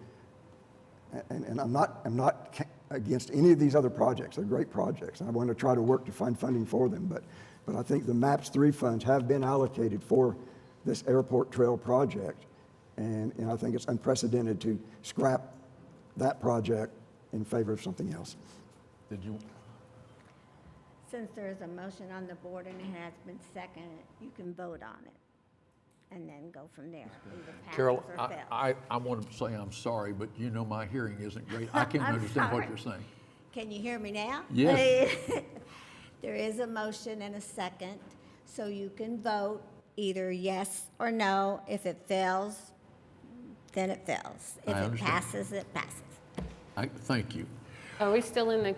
H: and I'm not against any of these other projects. They're great projects. I want to try to work to find funding for them. But I think the MAPS 3 funds have been allocated for this airport trail project. And I think it's unprecedented to scrap that project in favor of something else.
A: Did you?
P: Since there is a motion on the board and it has been seconded, you can vote on it and then go from there. Either passes
A: Carol,
P: or fails.
A: I want to say I'm sorry, but you know my hearing isn't great. I can't
P: I'm
A: understand what
P: sorry.
A: you're saying.
P: Can you hear me now?
A: Yes.
P: There is a motion and a second, so you can vote either yes or no. If it fails, then it fails. If
A: I
P: it
A: understand.
P: passes, it passes.
A: Thank you.
C: Are we still in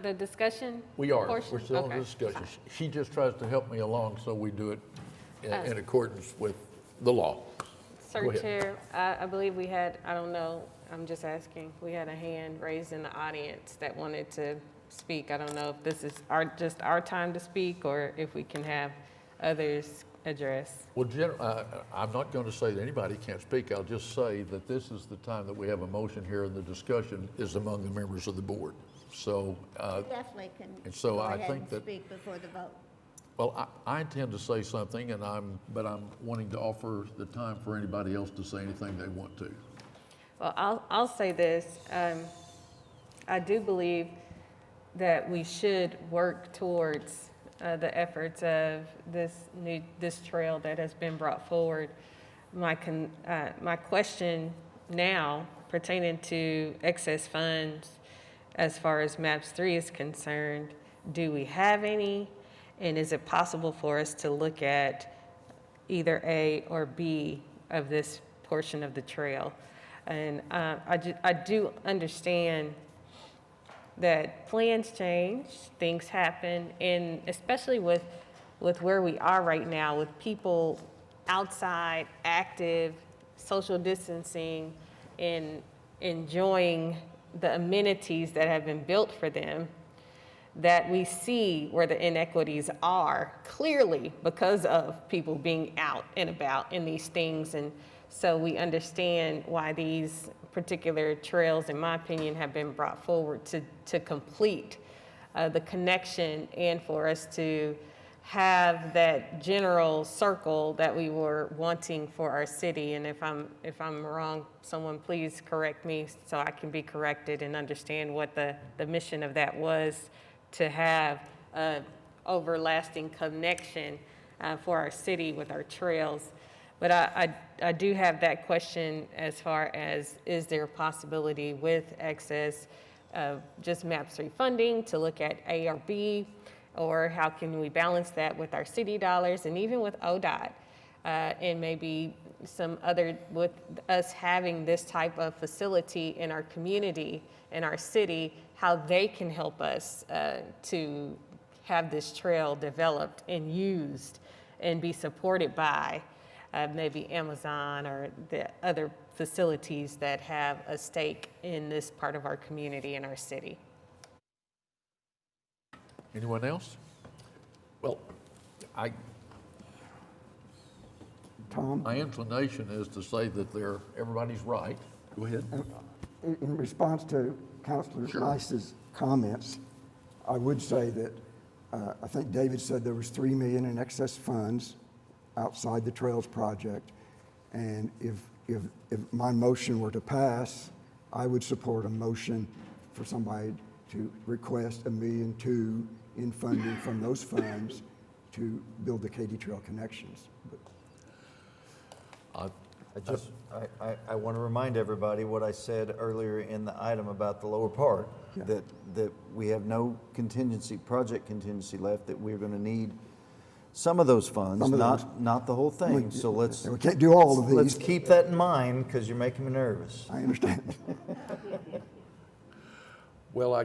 C: the discussion
A: We are.
C: portion?
A: We're still in
C: Okay.
A: discussion. She just tries to help me along, so we do it in accordance with the law. Go
C: Sir
A: ahead.
C: Chair, I believe we had, I don't know, I'm just asking, we had a hand raised in the audience that wanted to speak. I don't know if this is just our time to speak or if we can have others address.
A: Well, I'm not going to say that anybody can't speak. I'll just say that this is the time that we have a motion here, and the discussion is among the members of the board. So,
P: Definitely can
A: and so
P: go
A: I
P: ahead
A: think
P: and
A: that-
P: speak before the vote.
A: well, I intend to say something, but I'm wanting to offer the time for anybody else to say anything they want to.
C: Well, I'll say this. I do believe that we should work towards the efforts of this trail that has been brought forward. My question now pertaining to excess funds as far as MAPS 3 is concerned, do we have any? And is it possible for us to look at either A or B of this portion of the trail? And I do understand that plans change, things happen, and especially with where we are right now, with people outside, active, social distancing, and enjoying the amenities that have been built for them, that we see where the inequities are clearly because of people being out and about in these things. And so we understand why these particular trails, in my opinion, have been brought forward to complete the connection and for us to have that general circle that we were wanting for our city. And if I'm wrong, someone please correct me so I can be corrected and understand what the mission of that was, to have an overlasting connection for our city with our trails. But I do have that question as far as, is there a possibility with excess just MAPS 3 funding to look at A or B, or how can we balance that with our city dollars and even with ODOT, and maybe some other, with us having this type of facility in our community, in our city, how they can help us to have this trail developed and used and be supported by maybe Amazon or the other facilities that have a stake in this part of our community and our city.
A: Anyone else? Well,
H: Tom?
A: my inclination is to say that everybody's right. Go ahead.
H: In response to Councilor Nice's comments, I would say that I think David said there was $3 million in excess funds outside the Trails project. And if my motion were to pass, I would support a motion for somebody to request $1.2 million in funding from those funds to build the Katy Trail connections.
F: I want to remind everybody what I said earlier in the item about the lower part, that we have no project contingency left, that we're going to need some of those funds, not the whole thing. So
H: we can't do all of these.
F: Let's keep that in mind, because you're making me nervous.
H: I understand.
A: Well, I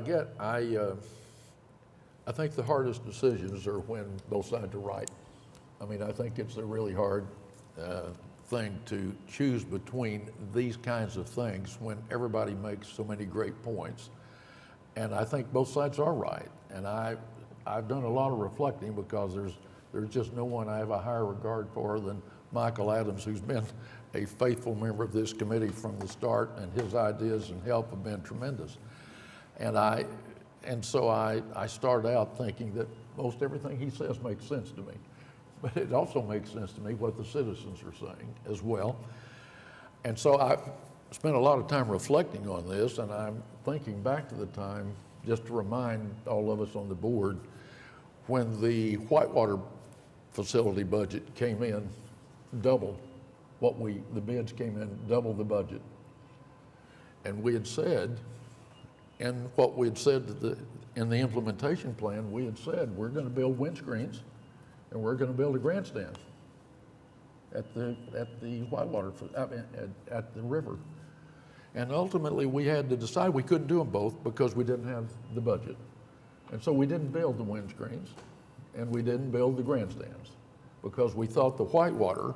A: think the hardest decisions are when both sides are right. I mean, I think it's a really hard thing to choose between these kinds of things when everybody makes so many great points. And I think both sides are right. And I've done a lot of reflecting, because there's just no one I have a higher regard for than Michael Adams, who's been a faithful member of this committee from the start, and his ideas and help have been tremendous. And so I started out thinking that most everything he says makes sense to me. But it also makes sense to me what the citizens are saying as well. And so I spent a lot of time reflecting on this, and I'm thinking back to the time, just to remind all of us on the board, when the Whitewater facility budget came in double the bids came in double the budget. And we had said, and what we had said in the implementation plan, we had said, we're going to build windscreens and we're going to build a grandstand at the Whitewater, at the river. And ultimately, we had to decide we couldn't do them both because we didn't have the budget. And so we didn't build the windscreens and we didn't build the grandstands, because we thought the Whitewater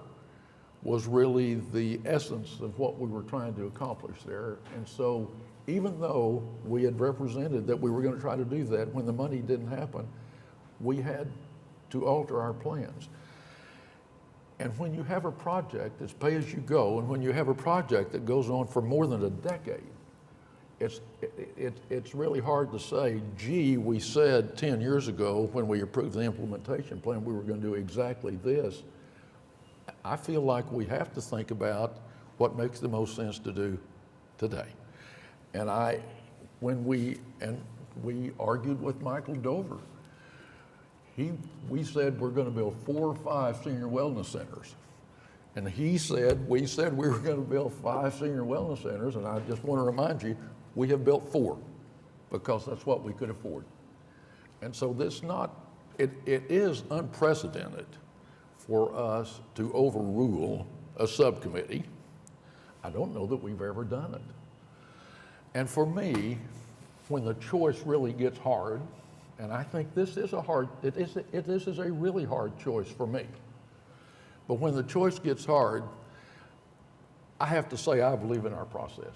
A: was really the essence of what we were trying to accomplish there. And so even though we had represented that we were going to try to do that, when the money didn't happen, we had to alter our plans. And when you have a project that's pay as you go, and when you have a project that goes on for more than a decade, it's really hard to say, gee, we said 10 years ago when we approved the implementation plan, we were going to do exactly this. I feel like we have to think about what makes the most sense to do today. And we argued with Michael Dover. We said we're going to build 4 or 5 senior wellness centers. And we said we were going to build 5 senior wellness centers, and I just want to remind you, we have built 4 because that's what we could afford. And so it is unprecedented for us to overrule a subcommittee. I don't know that we've ever done it. And for me, when the choice really gets hard, and I think this is this is a really hard choice for me. But when the choice gets hard, I have to say I believe in our process.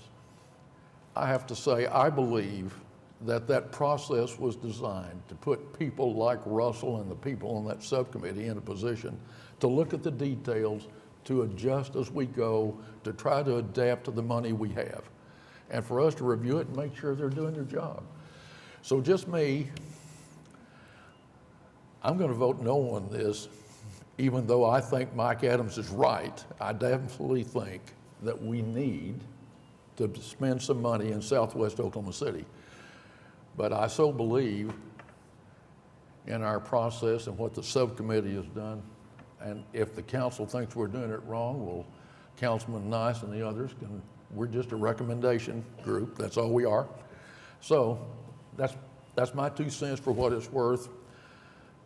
A: I have to say I believe that process was designed to put people like Russell and the people on that subcommittee in a position to look at the details, to adjust as we go, to try to adapt to the money we have, and for us to review it and make sure they're doing their job. So just me, I'm going to vote no on this, even though I think Mike Adams is right. I definitely think that we need to spend some money in Southwest Oklahoma City. But I so believe in our process and what the subcommittee has done. And if the council thinks we're doing it wrong, well, Councilman Nice and the others we're just a recommendation group. That's all we are. So that's my 2 cents for what it's worth.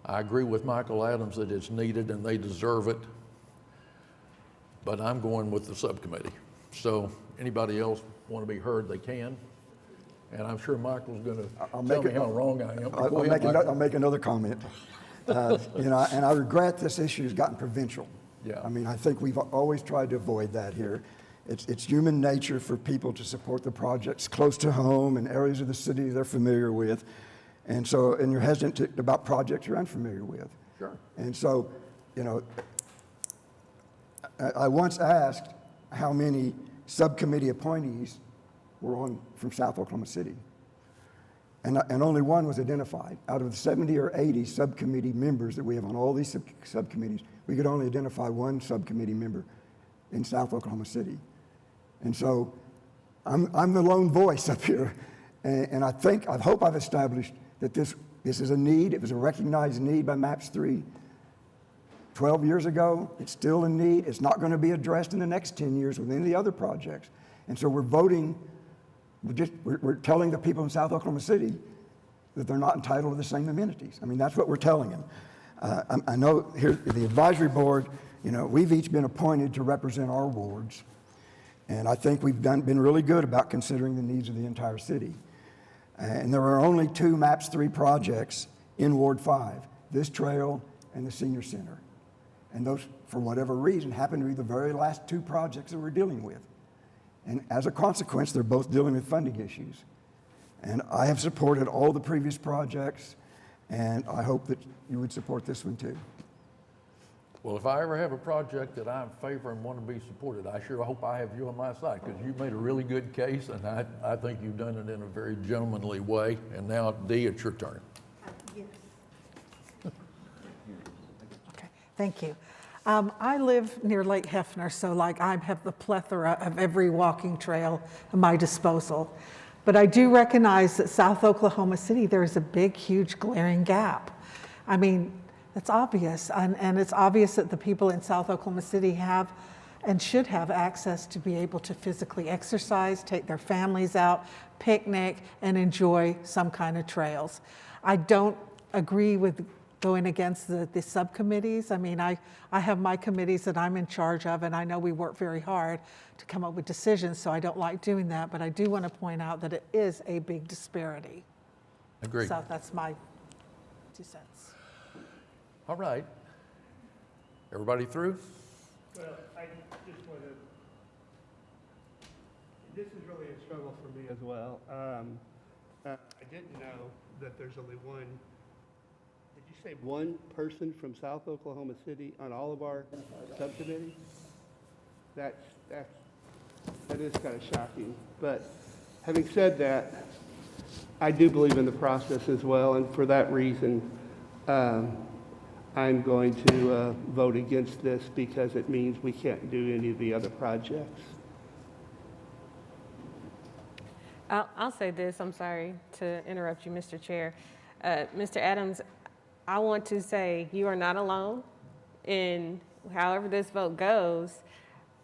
A: I agree with Michael Adams that it's needed and they deserve it, but I'm going with the subcommittee. So anybody else want to be heard, they can. And I'm sure Michael's going to tell me how wrong I am.
H: I'll make another comment. And I regret this issue has gotten provincial.
A: Yeah.
H: I mean, I think we've always tried to avoid that here. It's human nature for people to support the projects close to home in areas of the city they're familiar with. And you're hesitant about projects you're unfamiliar with.
A: Sure.
H: And so, I once asked how many subcommittee appointees were from South Oklahoma City. And only one was identified. Out of the 70 or 80 subcommittee members that we have on all these subcommittees, we could only identify one subcommittee member in South Oklahoma City. And so I'm the lone voice up here. And I hope I've established that this is a need. It was a recognized need by MAPS 3 12 years ago. It's still a need. It's not going to be addressed in the next 10 years with any of the other projects. And so we're voting, we're telling the people in South Oklahoma City that they're not entitled to the same amenities. I mean, that's what we're telling them. I know here, the advisory board, we've each been appointed to represent our wards. And I think we've been really good about considering the needs of the entire city. And there are only 2 MAPS 3 projects in Ward 5, this trail and the senior center. And those, for whatever reason, happen to be the very last 2 projects that we're dealing with. And as a consequence, they're both dealing with funding issues. And I have supported all the previous projects, and I hope that you would support this one too.
A: Well, if I ever have a project that I'm in favor and want to be supported, I sure hope I have you on my side, because you've made a really good case, and I think you've done it in a very gentlemanly way. And now, Dee, it's your turn.
P: Yes.
Q: Okay, thank you. I live near Lake Hefner, so I have the plethora of every walking trail at my disposal. But I do recognize that South Oklahoma City, there is a big, huge, glaring gap. I mean, it's obvious, and it's obvious that the people in South Oklahoma City have and should have access to be able to physically exercise, take their families out, picnic, and enjoy some kind of trails. I don't agree with going against the subcommittees. I mean, I have my committees that I'm in charge of, and I know we work very hard to come up with decisions, so I don't like doing that, but I do want to point out that it is a big disparity.
A: Agreed.
Q: So that's my 2 cents.
A: All right. Everybody through?
E: Well, I just want to, this is really a struggle for me as well. I didn't know that there's only one. Did you say one person from South Oklahoma City on all of our subcommittees? That is kind of shocking. But having said that, I do believe in the process as well, and for that reason, I'm going to vote against this because it means we can't do any of the other projects.
C: I'll say this, I'm sorry to interrupt you, Mr. Chair. Mr. Adams, I want to say you are not alone in however this vote goes.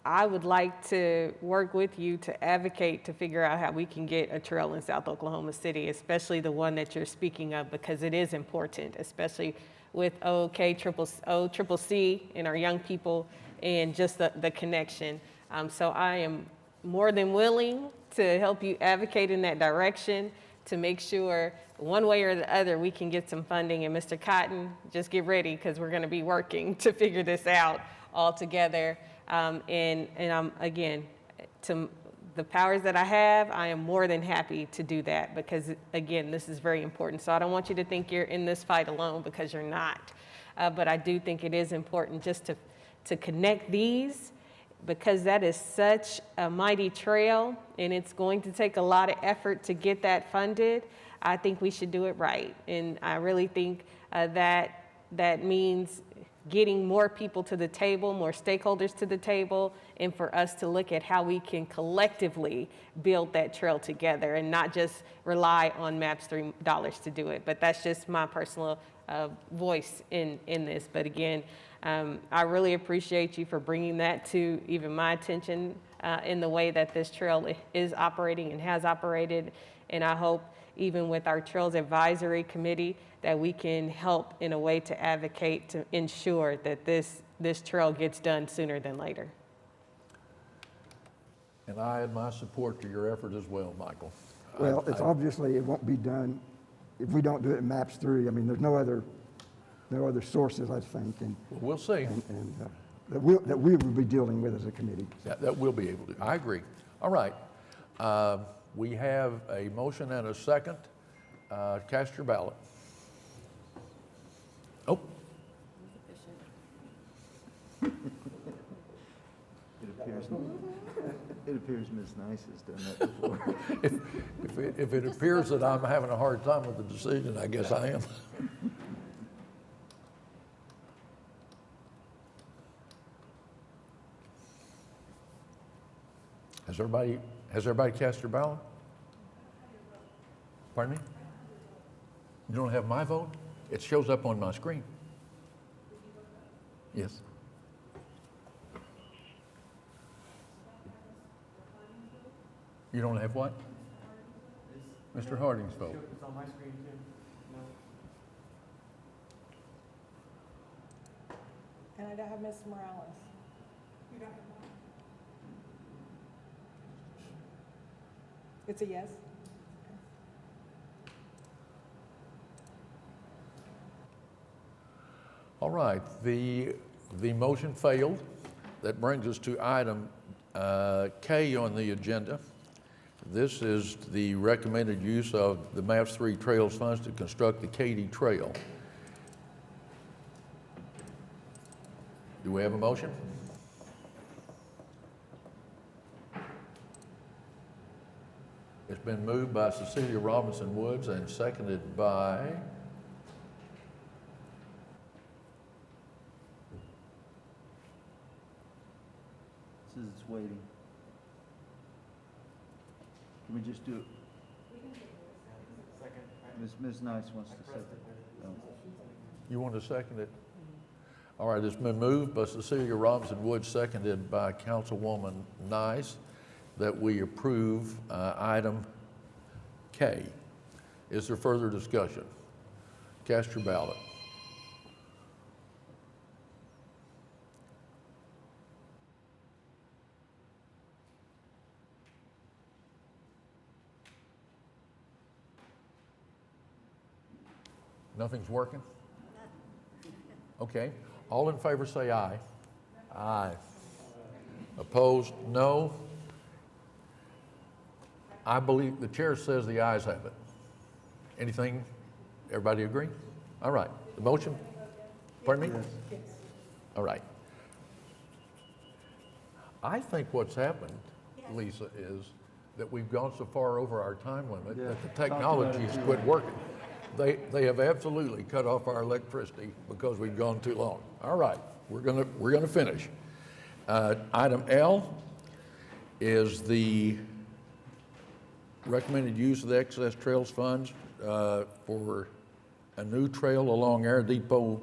C: I would like to work with you to advocate to figure out how we can get a trail in South Oklahoma City, especially the one that you're speaking of, because it is important, especially with OCCC and our young people and just the connection. So I am more than willing to help you advocate in that direction to make sure one way or the other we can get some funding. And Mr. Cotton, just get ready because we're going to be working to figure this out all together. And I'm, again, to the powers that I have, I am more than happy to do that because, again, this is very important. So I don't want you to think you're in this fight alone because you're not. But I do think it is important just to connect these because that is such a mighty trail and it's going to take a lot of effort to get that funded. I think we should do it right. And I really think that means getting more people to the table, more stakeholders to the table, and for us to look at how we can collectively build that trail together and not just rely on MAPS 3 dollars to do it. But that's just my personal voice in this. But again, I really appreciate you for bringing that to even my attention in the way that this trail is operating and has operated. And I hope even with our Trails Advisory Committee, that we can help in a way to advocate to ensure that this trail gets done sooner than later.
A: And I add my support to your effort as well, Michael.
H: Well, it's obviously, it won't be done if we don't do it in MAPS 3. I mean, there's no other sources, I think. And
A: we'll see.
H: And that we will be dealing with as a committee.
A: That we'll be able to. I agree. All right. We have a motion and a second. Cast your ballot. Oh.
F: It appears Ms. Nice has done that before.
A: If it appears that I'm having a hard time with the decision, I guess I am. Has everybody cast their ballot? Pardon me? You don't have my vote? It shows up on my screen. Yes. You don't have what? Mr. Harding's vote.
D: It's on my screen too. No.
Q: And I don't have Ms. Morales. You don't have one? It's a yes?
A: All right, the motion failed. That brings us to item K on the agenda. This is the recommended use of the MAPS 3 Trails funds to construct the Katy Trail. Do we have a motion? It's been moved by Cecilia Robinson Woods and seconded by
F: Says it's waiting. Can we just do it? Ms. Nice wants to second. Oh.
A: You want to second it? All right, it's been moved by Cecilia Robinson Woods, seconded by Councilwoman Nice, that we approve item K. Is there further discussion? Cast your ballot. Nothing's working? Okay. All in favor say aye. Aye. Opposed, no. I believe the chair says the ayes have it. Anything? Everybody agree? All right. The motion? Pardon me? All right. I think what's happened, Lisa, is that we've gone so far over our time limit that the technology's quit working. They have absolutely cut off our electricity because we've gone too long. All right, we're gonna finish. Item L is the recommended use of the excess trails funds for a new trail along Air Depot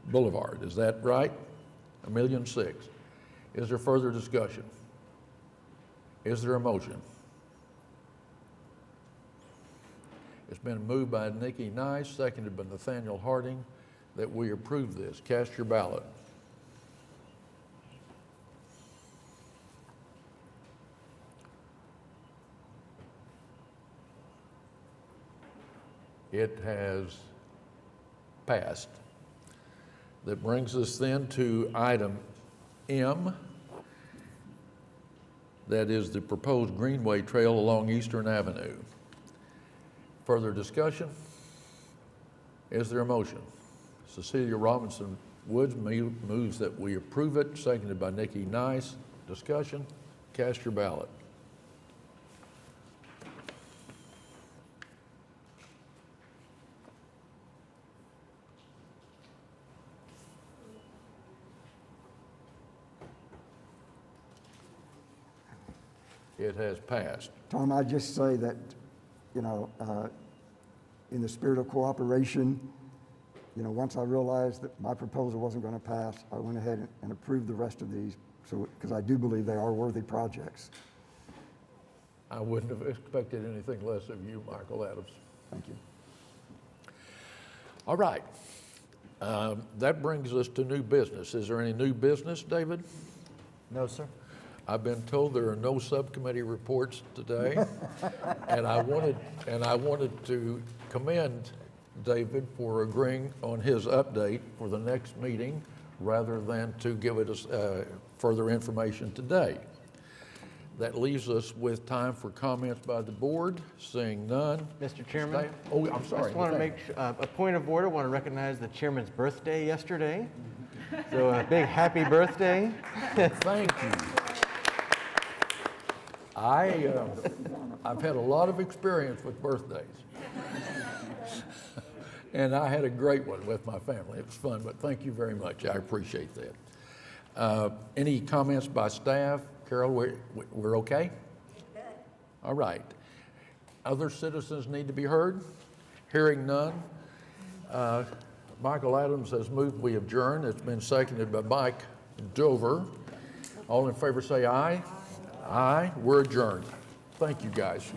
A: Boulevard. Is that right? $1.6 million. Is there further discussion? Is there a motion? It's been moved by Nikki Nice, seconded by Nathaniel Harding, that we approve this. Cast your ballot. It has passed. That brings us then to item M. That is the proposed Greenway Trail along Eastern Avenue. Further discussion? Is there a motion? Cecilia Robinson Woods moves that we approve it, seconded by Nikki Nice. Discussion? Cast your ballot. It has passed.
H: Tom, I'd just say that, you know, in the spirit of cooperation, you know, once I realized that my proposal wasn't going to pass, I went ahead and approved the rest of these, so, because I do believe they are worthy projects.
A: I wouldn't have expected anything less of you, Michael Adams.
H: Thank you.
A: All right. That brings us to new business. Is there any new business, David?
F: No, sir.
A: I've been told there are no subcommittee reports today, and I wanted to commend David for agreeing on his update for the next meeting rather than to give us further information today. That leaves us with time for comments by the board. Seeing none.
D: Mr. Chairman?
A: Oh, I'm sorry.
D: I just want to make a point of order. I want to recognize the chairman's birthday yesterday. So a big happy birthday.
A: Thank you. I've had a lot of experience with birthdays. And I had a great one with my family. It was fun, but thank you very much. I appreciate that. Any comments by staff? Carol, we're okay? Good. All right. Other citizens need to be heard? Hearing none. Michael Adams has moved we adjourn. It's been seconded by Mike Dover. All in favor say aye. Aye. We're adjourned. Thank you, guys.